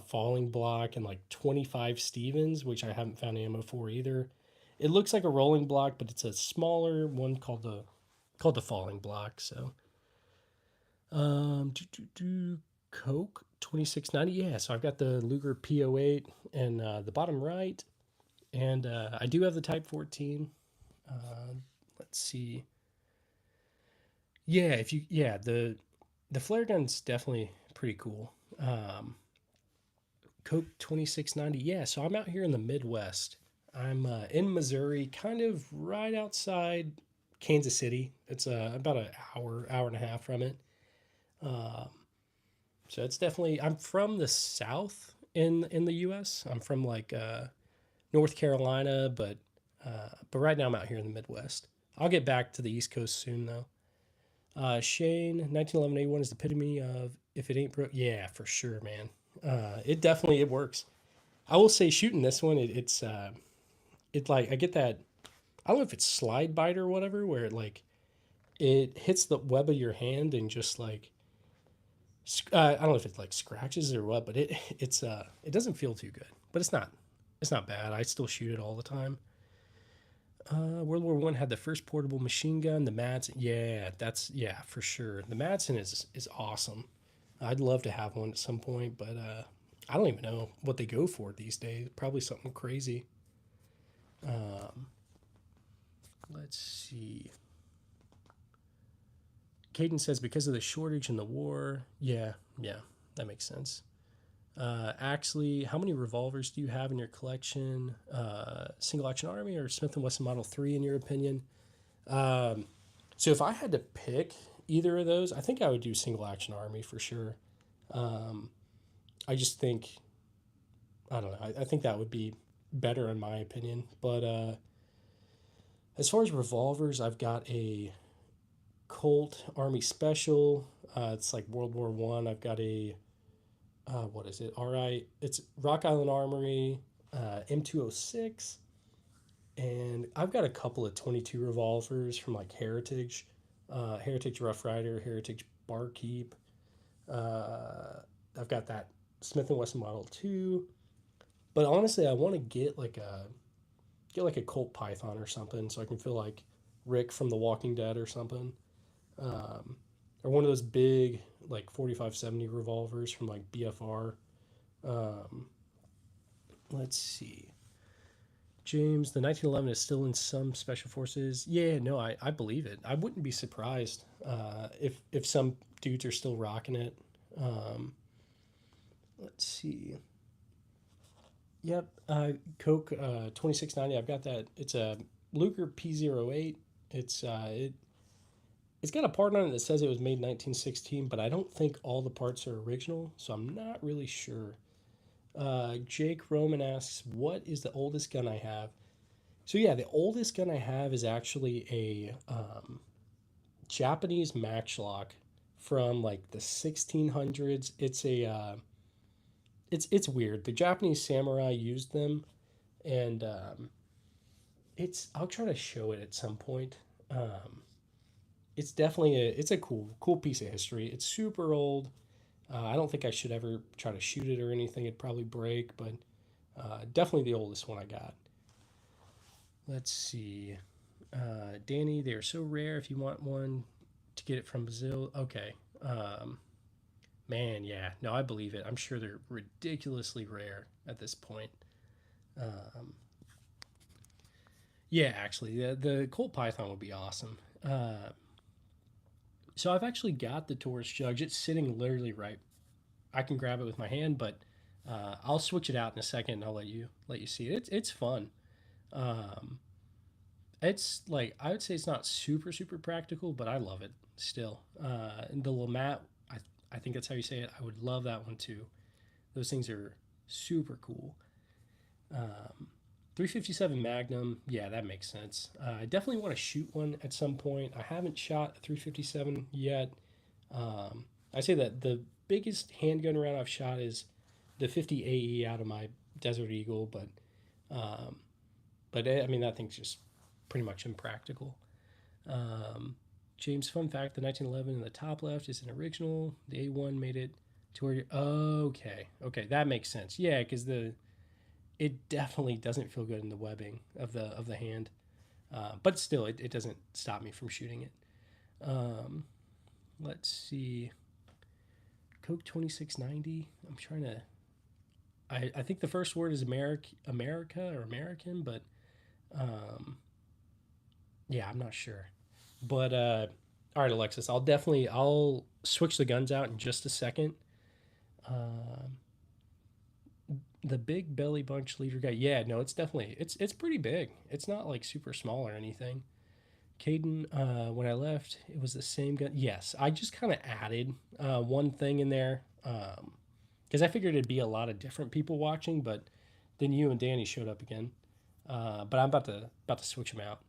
falling block and like 25 Stevens, which I haven't found ammo for either. It looks like a rolling block, but it's a smaller one called the falling block. So Coke 2690. Yeah, so I've got the Luger P08 and the bottom right, and I do have the Type 14. Uh, let's see. Yeah, if you yeah the flare gun's definitely pretty cool. Coke 2690. Yeah, so I'm out here in the Midwest. I'm in Missouri, kind of right outside Kansas City. It's about an hour and a half from it. Um, so it's definitely. I'm from the South in the U.S. I'm from like North Carolina, but right now I'm out here in the Midwest. I'll get back to the East Coast soon though. Shane, 1911 A1 is the epitome of if it ain't broke. Yeah, for sure, man. It definitely it works. I will say shooting this one, it's like I get that. I don't know if it's slide bite or whatever, where it hits the web of your hand and just like I don't know if it like scratches or what, but it doesn't feel too good. But it's not bad. I still shoot it all the time. World War One had the first portable machine gun, the Madsen. Yeah, that's yeah for sure. The Madsen is awesome. I'd love to have one at some point, but I don't even know what they go for these days. Probably something crazy. Um, let's see. Caden says because of the shortage in the war. Yeah, yeah, that makes sense. Axley, how many revolvers do you have in your collection? Single action army or Smith and Wesson Model 3 in your opinion? Um, so if I had to pick either of those, I think I would do single action army for sure. Um, I just think I don't know. I think that would be better in my opinion. But as far as revolvers, I've got a Colt Army Special. It's like World War One. I've got a what is it? It's Rock Island Armory M206, and I've got a couple of 22 revolvers from like Heritage, Heritage Rough Rider, Heritage Barkeep. Uh, I've got that Smith and Wesson Model 2. But honestly, I want to get like a Colt Python or something, so I can feel like Rick from The Walking Dead or something, um, or one of those big like 4570 revolvers from like BFR. Um, let's see. James, the 1911 is still in some special forces. Yeah, no, I believe it. I wouldn't be surprised if some dudes are still rocking it. Um, let's see. Yep, Coke 2690. I've got that. It's a Luger P08. It's It's got a part on it that says it was made in 1916, but I don't think all the parts are original, so I'm not really sure. Jake Roman asks, "What is the oldest gun I have?" So yeah, the oldest gun I have is actually a Japanese matchlock from like the 1600s. It's weird. The Japanese samurai used them, and it's I'll try to show it at some point. It's definitely it's a cool piece of history. It's super old. I don't think I should ever try to shoot it or anything. It'd probably break, but definitely the oldest one I got. Let's see. Danny, they are so rare. If you want one to get it from Brazil, okay. Man, yeah, no, I believe it. I'm sure they're ridiculously rare at this point. Um, yeah, actually, the Colt Python would be awesome. So I've actually got the Taurus Jugs. It's sitting literally right. I can grab it with my hand, but I'll switch it out in a second. And I'll let you see it. It's fun. Um, it's like I would say it's not super practical, but I love it still. And the Lamat, I think that's how you say it. I would love that one too. Those things are super cool. 357 Magnum, yeah, that makes sense. I definitely want to shoot one at some point. I haven't shot a 357 yet. I say that the biggest handgun round I've shot is the 50 AE out of my Desert Eagle, um, but I mean that thing's just pretty much impractical. Um, James, fun fact: the 1911 in the top left is an original. The A1 made it to where. Okay, that makes sense. Yeah, because the it definitely doesn't feel good in the webbing of the hand, but still, it doesn't stop me from shooting it. Um, let's see, Coke 2690. I'm trying to. I think the first word is America or American, but um, yeah, I'm not sure. But all right, Alexis, I'll switch the guns out in just a second. Um, the big belly bunch leader guy. Yeah, no, it's pretty big. It's not like super small or anything. Caden, when I left, it was the same gun. Yes, I just kind of added one thing in there because I figured it'd be a lot of different people watching, but then you and Danny showed up again. But I'm about to switch them out.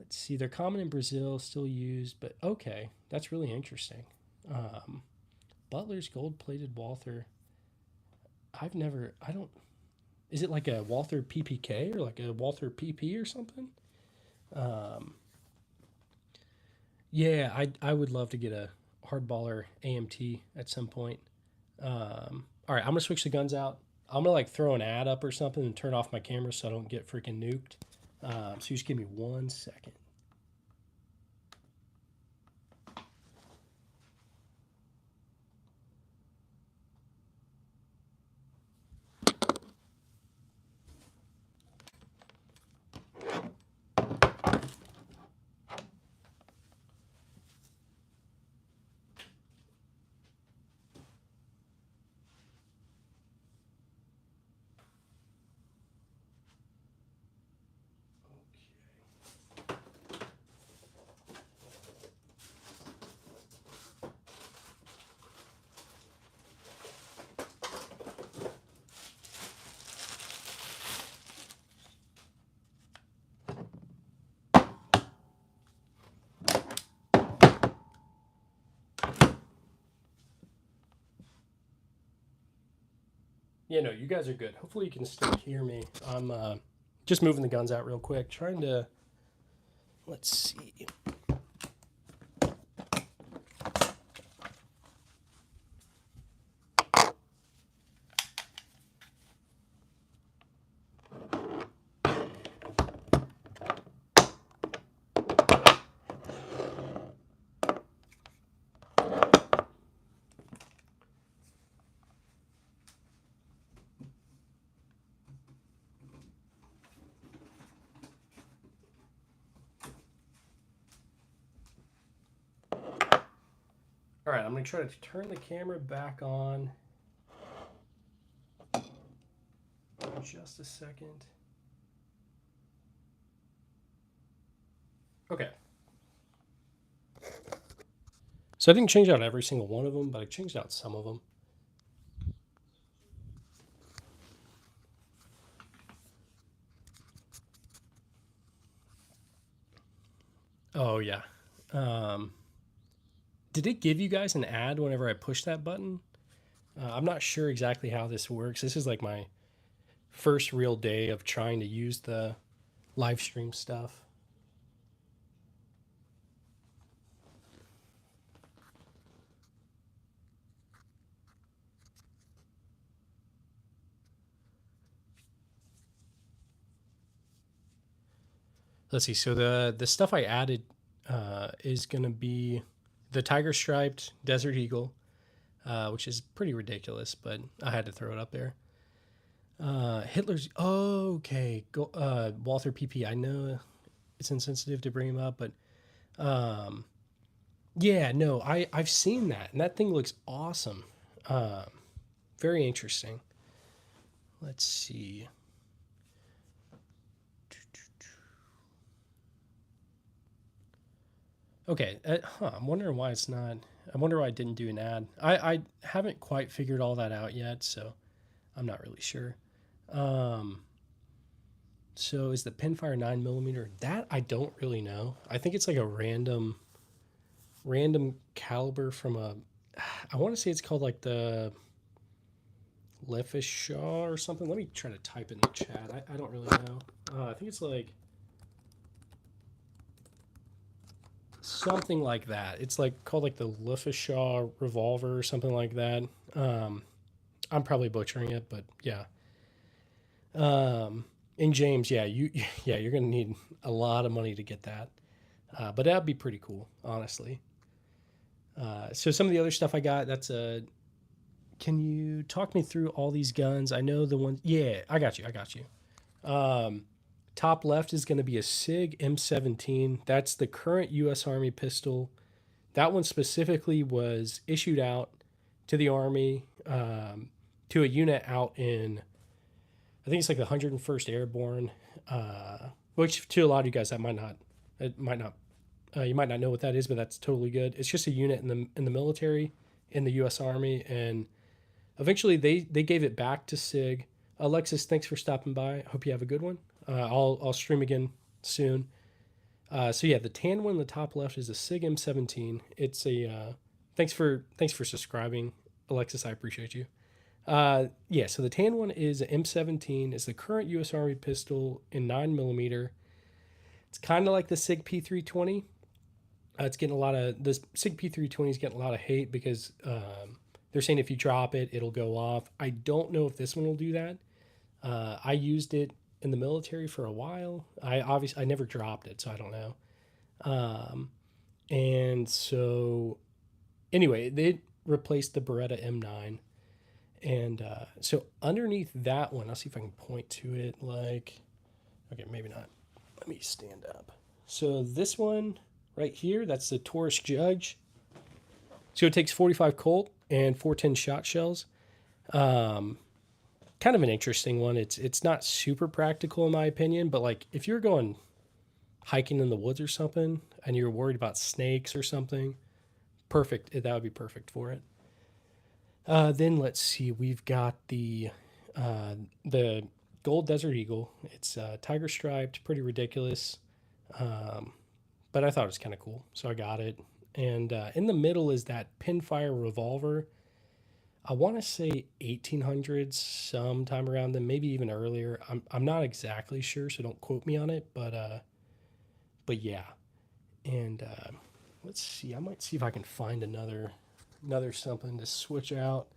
Let's see, they're common in Brazil, still used, but okay, that's really interesting. Um, Butler's gold-plated Walther. I don't. Is it like a Walther PPK or like a Walther PP or something? Um, yeah, I would love to get a hardballer AMT at some point. All right, I'm gonna switch the guns out. I'm gonna like throw an ad up or something and turn off my camera so I don't get freaking nuked. So just give me 1 second. Yeah, no, you guys are good. Hopefully, you can still hear me. I'm just moving the guns out real quick, trying to. Let's see. All right, I'm gonna try to turn the camera back on. Just a second. Okay. So I didn't change out every single one of them, but I changed out some of them. Oh yeah. Um, did it give you guys an ad whenever I push that button? I'm not sure exactly how this works. This is like my first real day of trying to use the live stream stuff. Let's see. So the stuff I added is going to be the tiger striped desert eagle, which is pretty ridiculous, but I had to throw it up there. Hitler's okay. Walther PP. I know it's insensitive to bring him up, but um, yeah, no, I've seen that, and that thing looks awesome. Um, very interesting. Let's see. Okay, I'm wondering why it's not. I wonder why I didn't do an ad. I haven't quite figured all that out yet, so I'm not really sure. Um, so is the Pinfire 9mm? That I don't really know. I think it's like a random caliber from a. I want to say it's called like the Leffish Shaw or something. Let me try to type it in the chat. I don't really know. I think it's like something like that. It's like called like the Leffish revolver or something like that. I'm probably butchering it, but yeah. And James, yeah, yeah, you're gonna need a lot of money to get that, but that'd be pretty cool, honestly. So some of the other stuff I got, that's a. Can you talk me through all these guns? I know the ones. Yeah, I got you. I got you. Um, top left is going to be a SIG M17. That's the current U.S. Army pistol. That one specifically was issued out to the Army, to a unit out in, I think it's like the 101st Airborne, which to a lot of you guys that you might not know what that is, but that's totally good. It's just a unit in the military in the U.S. Army, and eventually they gave it back to SIG. Alexis, thanks for stopping by. Hope you have a good one. I'll stream again soon. So yeah, the tan one in the top left is a SIG M17. It's a thanks for subscribing, Alexis. I appreciate you. Yeah, so the tan one is an M17. It's the current U.S. Army pistol in 9mm. It's kind of like the SIG P320. It's getting a lot of this SIG P320 is getting a lot of hate because they're saying if you drop it, it'll go off. I don't know if this one will do that. I used it in the military for a while. I never dropped it, so I don't know. And so anyway, they replaced the Beretta M9, and so underneath that one, I'll see if I can point to it. Like, okay, maybe not. Let me stand up. So this one right here, that's the Taurus Judge. So it takes 45 Colt and 410 shot shells. Kind of an interesting one. It's not super practical in my opinion, but like if you're going hiking in the woods or something and you're worried about snakes or something, perfect. That would be perfect for it. Then let's see. We've got the Gold Desert Eagle. It's tiger striped, pretty ridiculous, but I thought it was kind of cool, so I got it. And in the middle is that Pinfire revolver. I want to say 1800s, sometime around then, maybe even earlier. I'm not exactly sure, so don't quote me on it. But yeah. And let's see. I might see if I can find another something to switch out.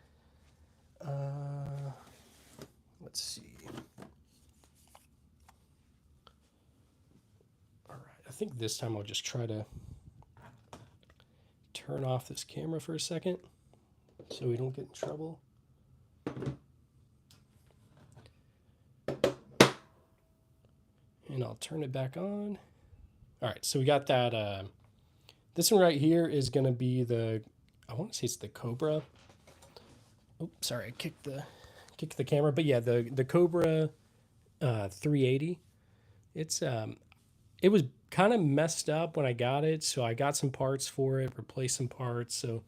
Let's see. All right. I think this time I'll just try to turn off this camera for a second so we don't get in trouble. And I'll turn it back on. All right, so we got that. This one right here is going to be I want to say it's the Cobra. Oh, sorry, I kicked the camera. But yeah, the Cobra 380. It was kind of messed up when I got it, so I got some parts for it, replaced some parts. So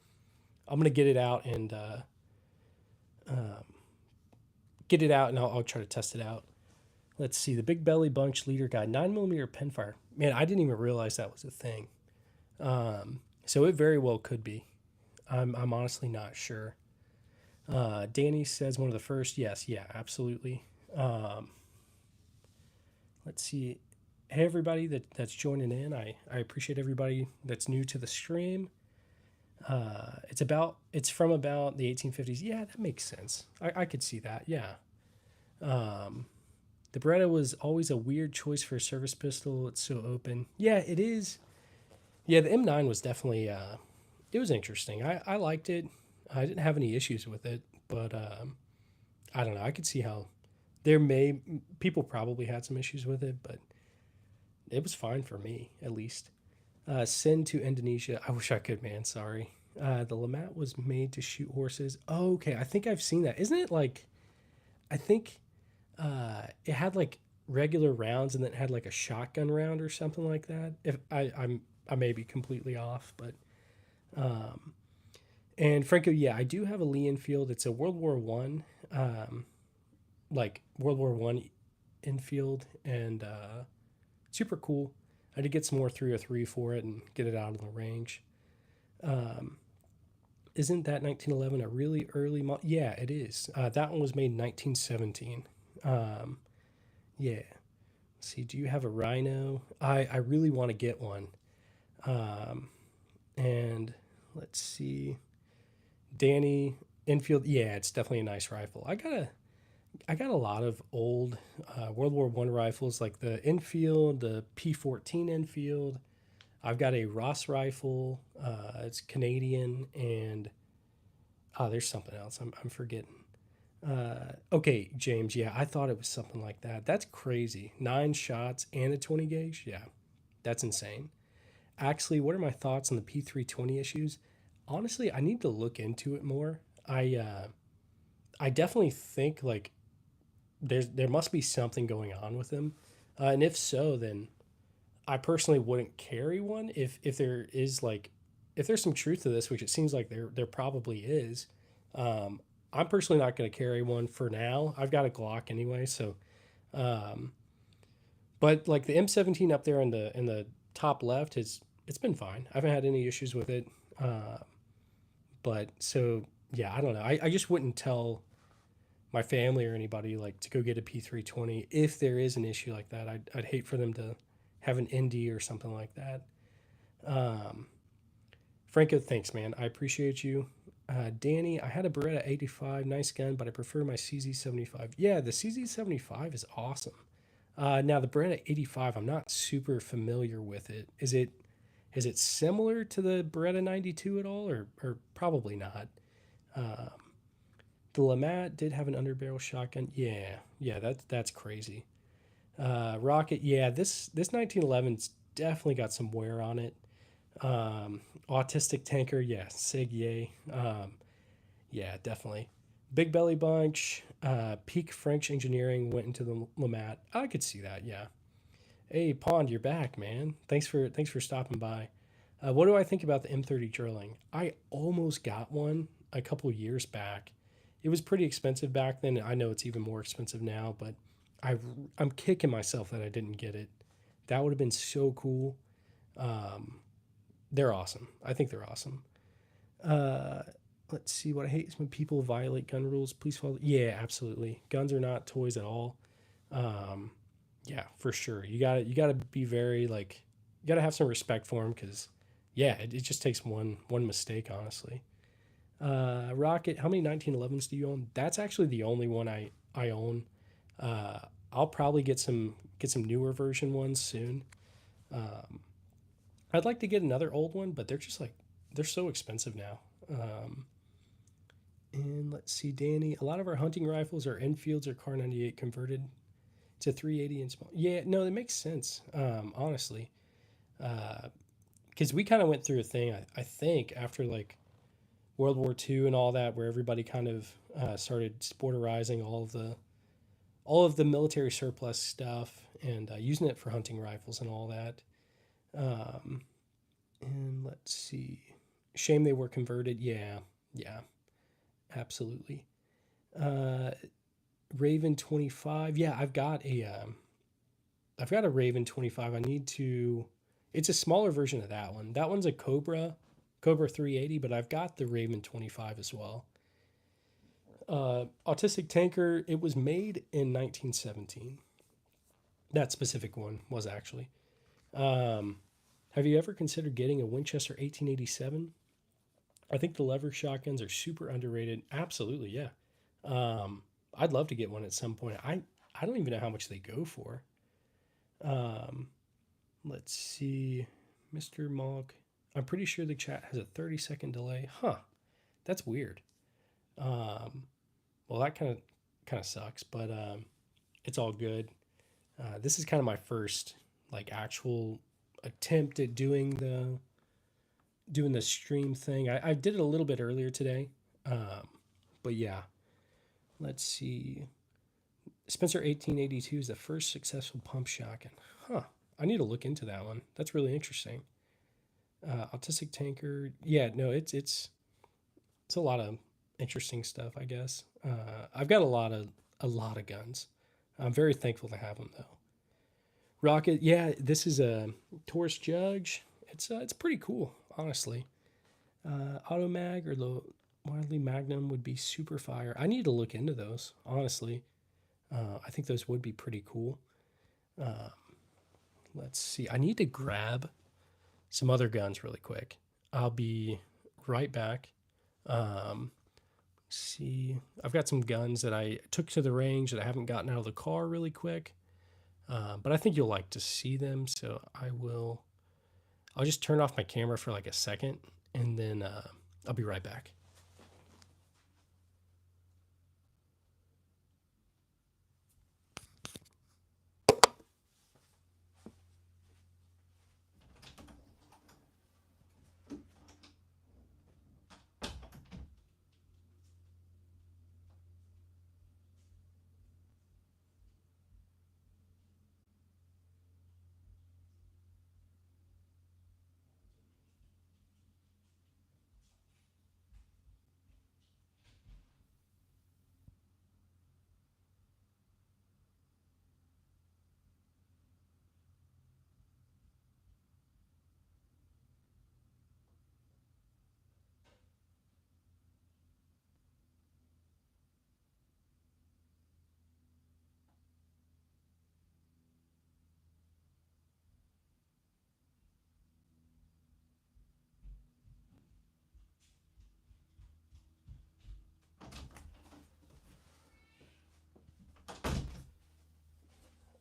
I'm gonna get it out and I'll try to test it out. Let's see the Big Belly Bunch Leader Guide 9mm pinfire. Man, I didn't even realize that was a thing. So it very well could be. I'm honestly not sure. Danny says one of the first. Yes, yeah, absolutely. Let's see. Hey everybody that's joining in. I appreciate everybody that's new to the stream. It's from about the 1850s. Yeah, that makes sense. I could see that. Yeah. The Beretta was always a weird choice for a service pistol. It's so open. Yeah, it is. Yeah, the M9 was definitely it was interesting. I liked it. I didn't have any issues with it, but I don't know. I could see how people probably had some issues with it, but it was fine for me at least. Send to Indonesia. I wish I could, man. Sorry. The Lamat was made to shoot horses. Oh, okay, I think I've seen that. Isn't it like? I think it had like regular rounds and then it had like a shotgun round or something like that. If I may be completely off, but and Franco, yeah, I do have a Lee Enfield. It's a World War One, like World War One Enfield, and super cool. I did get some more 303 for it and get it out of the range. Isn't that 1911 a really early model? Yeah, it is. That one was made in 1917. Yeah. Let's see, do you have a Rhino? I really want to get one. And let's see. Danny Enfield. Yeah, it's definitely a nice rifle. I got a lot of old World War One rifles, like the Enfield, the P14 Enfield. I've got a Ross rifle. It's Canadian, and there's something else. I'm forgetting. Okay, James. Yeah, I thought it was something like that. That's crazy. 9 shots and a 20 gauge. Yeah, that's insane. Actually, what are my thoughts on the P320 issues? Honestly, I need to look into it more. I definitely think like there must be something going on with them, and if so, then I personally wouldn't carry one. If there is like if there's some truth to this, which it seems like there probably is. Um, I'm personally not going to carry one for now. I've got a Glock anyway, so um, but like the M17 up there in the top left has it's been fine. I haven't had any issues with it. Uh, but so yeah, I don't know. I just wouldn't tell my family or anybody like to go get a P320 if there is an issue like that. I'd hate for them to have an ND or something like that. Um, Franco, thanks, man. I appreciate you. Danny, I had a Beretta 85, nice gun, but I prefer my CZ75. Yeah, the CZ75 is awesome. Now the Beretta 85, I'm not super familiar with it. Is it similar to the Beretta 92 at all, or probably not? Um, the Lamat did have an underbarrel shotgun. Yeah, yeah, that's crazy. Rocket, yeah, this 1911's definitely got some wear on it. Autistic Tanker, yeah, Sig, yay. Yeah, definitely. Big Belly Bunch, Peak French Engineering went into the Lamat. I could see that, yeah. Hey, Pond, you're back, man. Thanks for stopping by. What do I think about the M30 drilling? I almost got one a couple years back. It was pretty expensive back then. I know it's even more expensive now, but I I'm kicking myself that I didn't get it. That would have been so cool. Um, they're awesome. I think they're awesome. Uh, let's see. What I hate is when people violate gun rules. Please follow. Yeah, absolutely. Guns are not toys at all. Um, yeah, for sure. You gotta be very like you gotta have some respect for them because yeah, it just takes one mistake, honestly. Rocket, how many 1911s do you own? That's actually the only one I own. Uh, I'll probably get some newer version ones soon. Um, I'd like to get another old one, but they're just like they're so expensive now. Um, and let's see, Danny. A lot of our hunting rifles are Enfields or Car 98 converted to 380 and small. Yeah, no, that makes sense. Honestly, because we kind of went through a thing. I think after like World War II and all that, where everybody kind of started sporterizing all of the military surplus stuff and using it for hunting rifles and all that. Um, and let's see. Shame they were converted. Yeah, yeah, absolutely. Uh, Raven 25. Yeah, I've got a Raven 25. I need to. It's a smaller version of that one. That one's a Cobra 380, but I've got the Raven 25 as well. Autistic Tanker. It was made in 1917. That specific one was actually. Um, have you ever considered getting a Winchester 1887? I think the lever shotguns are super underrated. Absolutely, yeah. I'd love to get one at some point. I don't even know how much they go for. Um, let's see, Mr. Monk. I'm pretty sure the chat has a 30-second delay. Huh, that's weird. Um, well, that kind of sucks, but it's all good. This is kind of my first like actual attempt at doing the stream thing. I did it a little bit earlier today, um, but yeah. Let's see. Spencer 1882 is the first successful pump shotgun. Huh. I need to look into that one. That's really interesting. Autistic Tanker. Yeah, no, it's a lot of interesting stuff, I guess. I've got a lot of guns. I'm very thankful to have them though. Rocket. Yeah, this is a Taurus Judge. It's pretty cool, honestly. Automag or the Wildly Magnum would be super fire. I need to look into those, honestly. I think those would be pretty cool. Uh, let's see. I need to grab some other guns really quick. I'll be right back. Um, see, I've got some guns that I took to the range that I haven't gotten out of the car really quick. But I think you'll like to see them, so I'll just turn off my camera for like a second, and then I'll be right back.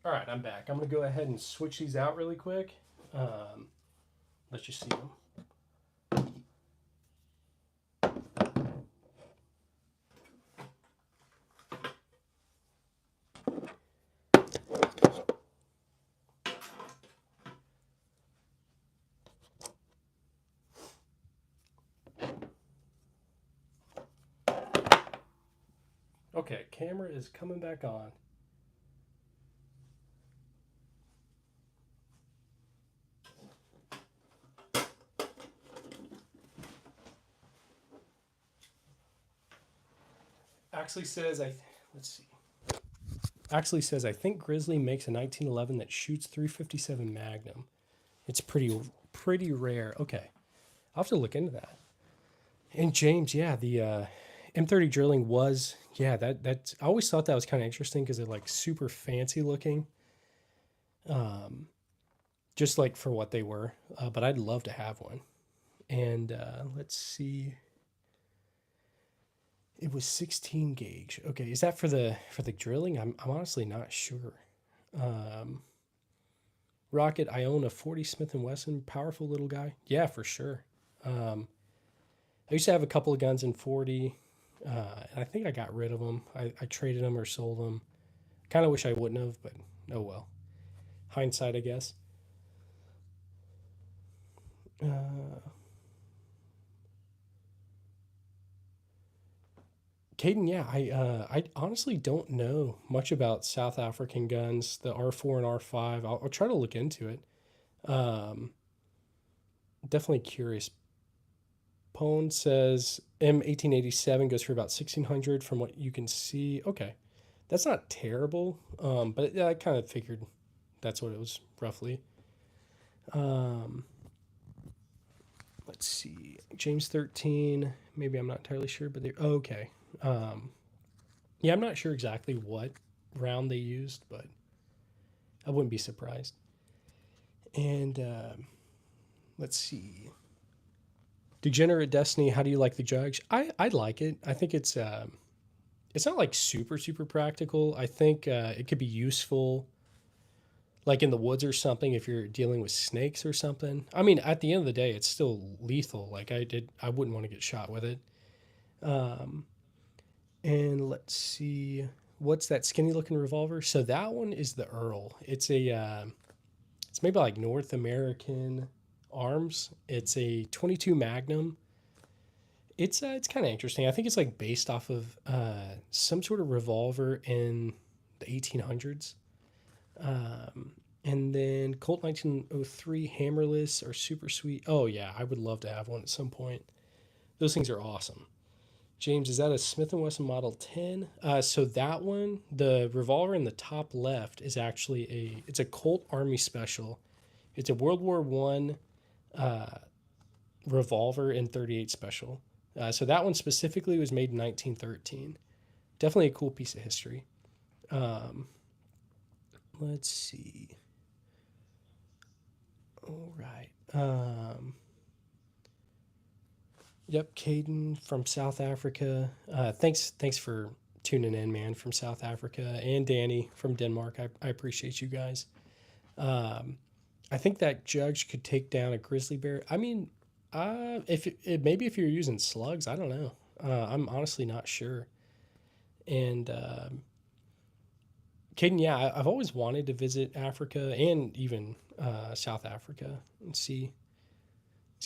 All right, I'm back. I'm gonna go ahead and switch these out really quick. Um, let's just see them. Okay, camera is coming back on. Actually says let's see. Actually says I think Grizzly makes a 1911 that shoots 357 Magnum. It's pretty rare. Okay, I'll have to look into that. And James, yeah, the M30 drilling was that I always thought that was kind of interesting because they're like super fancy looking, um, just like for what they were. But I'd love to have one. And let's see, it was 16 gauge. Okay, is that for the drilling? I'm honestly not sure. Um, Rocket, I own a 40 Smith and Wesson, powerful little guy. Yeah, for sure. Um, I used to have a couple of guns in 40. And I think I got rid of them. I traded them or sold them. Kind of wish I wouldn't have, but oh well. Hindsight, I guess. Uh, Caden, yeah, I honestly don't know much about South African guns, the R4 and R5. I'll try to look into it. definitely curious. Pone says M1887 goes for about 1600 from what you can see. Okay, that's not terrible, but yeah, I kind of figured that's what it was roughly. Um, let's see, James 13. Maybe I'm not entirely sure, but they okay. Um, yeah, I'm not sure exactly what round they used, but I wouldn't be surprised. And let's see, Degenerate Destiny. How do you like the judge? I like it. I think it's not like super super practical. I think it could be useful like in the woods or something if you're dealing with snakes or something. I mean, at the end of the day, it's still lethal. Like I wouldn't want to get shot with it. Um, and let's see, what's that skinny looking revolver? So that one is the Earl. It's maybe like North American Arms. It's a 22 Magnum. It's kind of interesting. I think it's like based off of some sort of revolver in the 1800s. Um, and then Colt 1903 hammerless or super sweet. Oh yeah, I would love to have one at some point. Those things are awesome. James, is that a Smith and Wesson Model 10? So that one, the revolver in the top left is actually it's a Colt Army Special. It's a World War One revolver in 38 Special. So that one specifically was made in 1913. Definitely a cool piece of history. Um, let's see. All right. Yep, Caden from South Africa. Thanks for tuning in, man, from South Africa, and Danny from Denmark. I appreciate you guys. Um, I think that judge could take down a grizzly bear. I mean, if maybe if you're using slugs, I don't know. I'm honestly not sure. And Caden, yeah, I've always wanted to visit Africa and even South Africa and see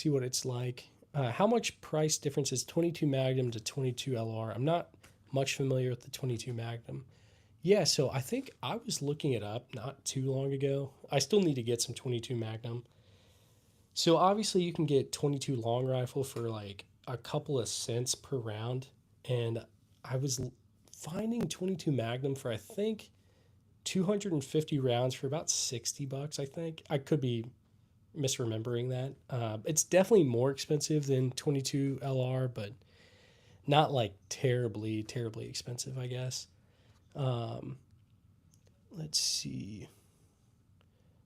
what it's like. How much price difference is 22 Magnum to 22 LR? I'm not much familiar with the 22 Magnum. Yeah, so I think I was looking it up not too long ago. I still need to get some 22 Magnum. So obviously you can get 22 long rifle for like a couple of cents per round, and I was finding 22 Magnum for I think 250 rounds for about 60 bucks. I think I could be misremembering that. It's definitely more expensive than 22 LR, but not like terribly, terribly expensive, I guess. Um, let's see.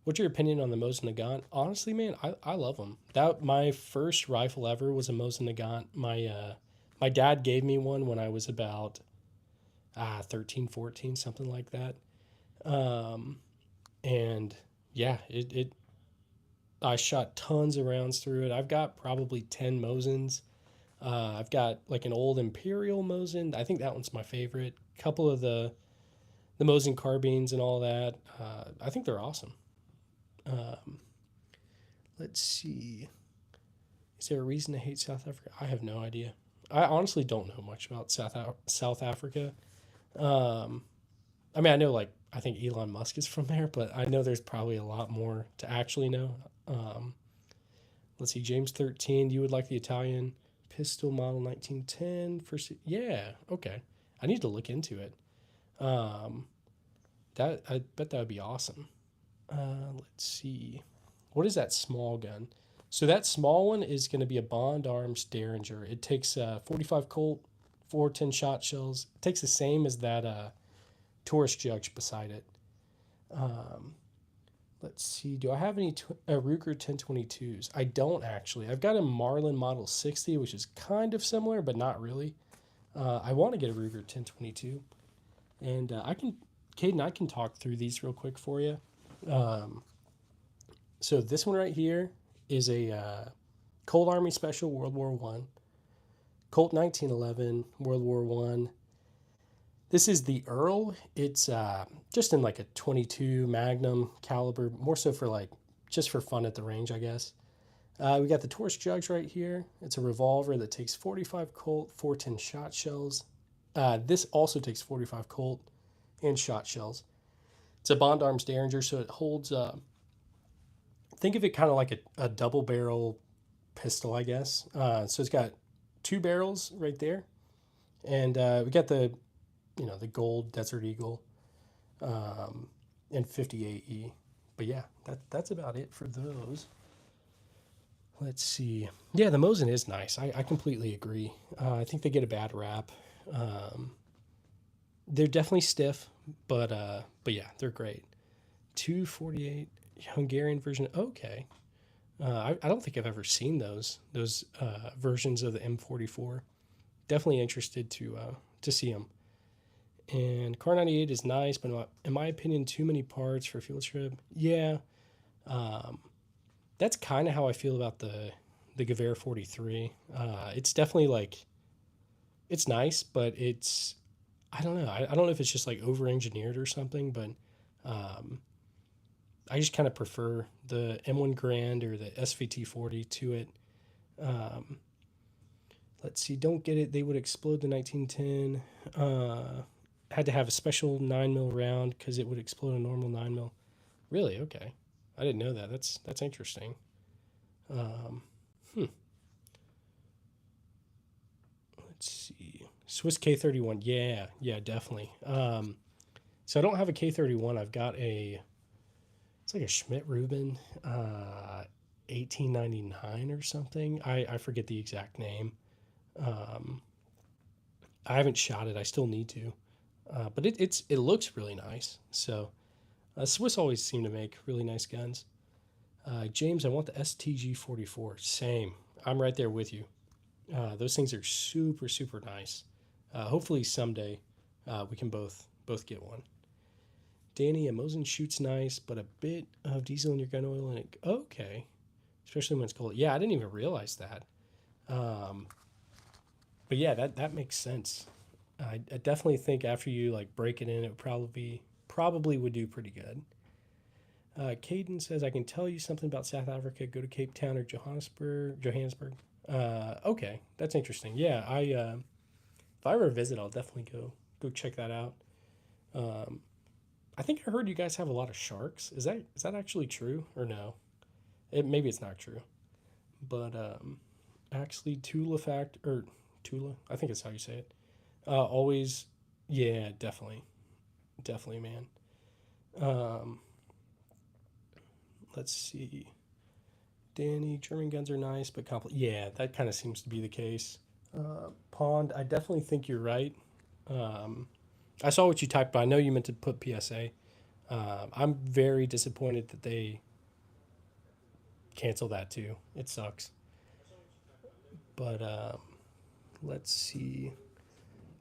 What's your opinion on the Mosin Nagant? Honestly, man, I love them. That my first rifle ever was a Mosin Nagant. My dad gave me one when I was about 13, 14, something like that. Um, and yeah, it I shot tons of rounds through it. I've got probably 10 Mosins. I've got like an old Imperial Mosin. I think that one's my favorite. Couple of the Mosin carbines and all that. I think they're awesome. Um, let's see. Is there a reason to hate South Africa? I have no idea. I honestly don't know much about South Africa. Um, I mean, I know like I think Elon Musk is from there, but I know there's probably a lot more to actually know. Um, let's see, James 13. You would like the Italian pistol model 1910 for? Yeah, okay. I need to look into it. Um, that I bet that would be awesome. Let's see. What is that small gun? So that small one is going to be a Bond Arms Derringer. It takes 45 Colt, 410 shot shells. It takes the same as that Taurus Judge beside it. Um, let's see. Do I have any Ruger 1022s? I don't actually. I've got a Marlin Model 60, which is kind of similar, but not really. I want to get a Ruger 1022. And Caden, I can talk through these real quick for you. Um, so this one right here is a Colt Army Special World War One, Colt 1911 World War One. This is the Earl. It's just in like a 22 Magnum caliber, more so for like just for fun at the range, I guess. We got the Taurus Jugs right here. It's a revolver that takes 45 Colt, 410 shot shells. This also takes 45 Colt and shot shells. It's a Bond Arms Derringer, so it holds. Think of it kind of like a double barrel pistol, I guess. So it's got two barrels right there, and we got the gold Desert Eagle, um, and 58E. But yeah, that's about it for those. Let's see. Yeah, the Mosin is nice. I completely agree. I think they get a bad rap. Um, they're definitely stiff, but yeah, they're great. 248 Hungarian version. Okay. I don't think I've ever seen those versions of the M44. Definitely interested to see them. And Car 98 is nice, but in my opinion, too many parts for field trip. Yeah, um, that's kind of how I feel about the Gewehr 43. It's definitely like it's nice, but it's I don't know. I don't know if it's just like over engineered or something, but um, I just kind of prefer the M1 Grand or the SVT 40 to it. Um, let's see, don't get it. They would explode the 1910. Had to have a special 9 mil round because it would explode a normal 9 mil. Really? Okay. I didn't know that. That's interesting. Um, hmm. Let's see. Swiss K31. Yeah, yeah, definitely. So I don't have a K31. I've got it's like a Schmidt Rubin, 1899 or something. I forget the exact name. Um, I haven't shot it. I still need to. But it looks really nice. So Swiss always seem to make really nice guns. James, I want the STG 44. Same. I'm right there with you. Those things are super super nice. Hopefully someday we can both get one. Danny, a Mosin shoots nice, but a bit of diesel in your gun oil and it. Okay, especially when it's cold. Yeah, I didn't even realize that. Um, but yeah, that makes sense. I definitely think after you like break it in, it would probably would do pretty good. Caden says, I can tell you something about South Africa. Go to Cape Town or Johannesburg. Okay, that's interesting. Yeah, if I ever visit, I'll definitely go check that out. Um, I think I heard you guys have a lot of sharks. Is that actually true or no? Maybe it's not true, but actually Tula, I think it's how you say it. Always, yeah, definitely, man. Um, let's see. Danny, German guns are nice, but yeah, that kind of seems to be the case. Pond, I definitely think you're right. Um, I saw what you typed, but I know you meant to put PSA. I'm very disappointed that they cancel that too. It sucks. But let's see.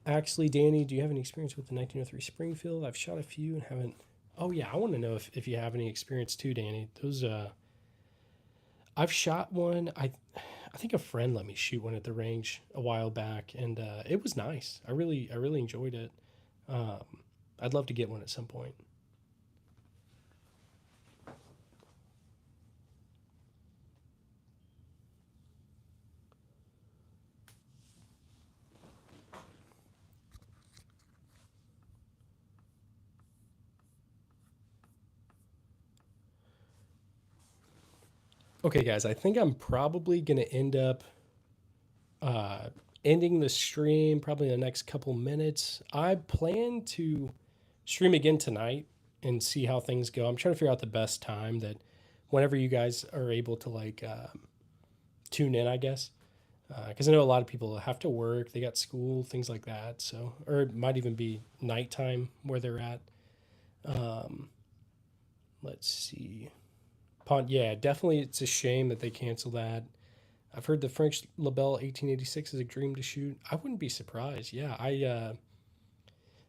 Actually, Danny, do you have any experience with the 1903 Springfield? I've shot a few and haven't. Oh yeah, I want to know if you have any experience too, Danny. Those I've shot one. I think a friend let me shoot one at the range a while back, and it was nice. I really enjoyed it. Um, I'd love to get one at some point. Okay, guys, I think I'm probably gonna end up uh, ending the stream probably in the next couple minutes. I plan to stream again tonight and see how things go. I'm trying to figure out the best time that whenever you guys are able to like tune in, I guess. Because I know a lot of people have to work, they got school, things like that. So, or it might even be nighttime where they're at. Um, let's see. Yeah, definitely. It's a shame that they cancel that. I've heard the French Labelle 1886 is a dream to shoot. I wouldn't be surprised. Yeah,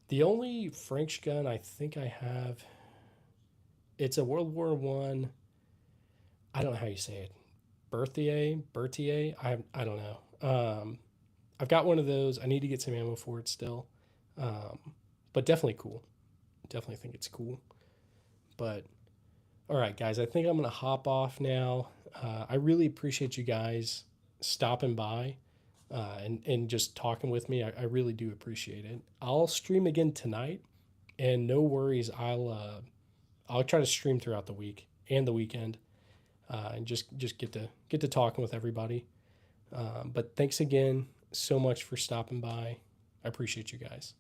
the only French gun I think I have, it's a World War One. I don't know how you say it. Berthier. I don't know. I've got one of those. I need to get some ammo for it still, um, but definitely cool. Definitely think it's cool. But all right, guys, I think I'm gonna hop off now. I really appreciate you guys stopping by and just talking with me. I really do appreciate it. I'll stream again tonight, and no worries. I'll try to stream throughout the week and the weekend. and just get to talking with everybody. But thanks again so much for stopping by. I appreciate you guys.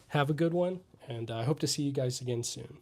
Have a good one, and I hope to see you guys again soon.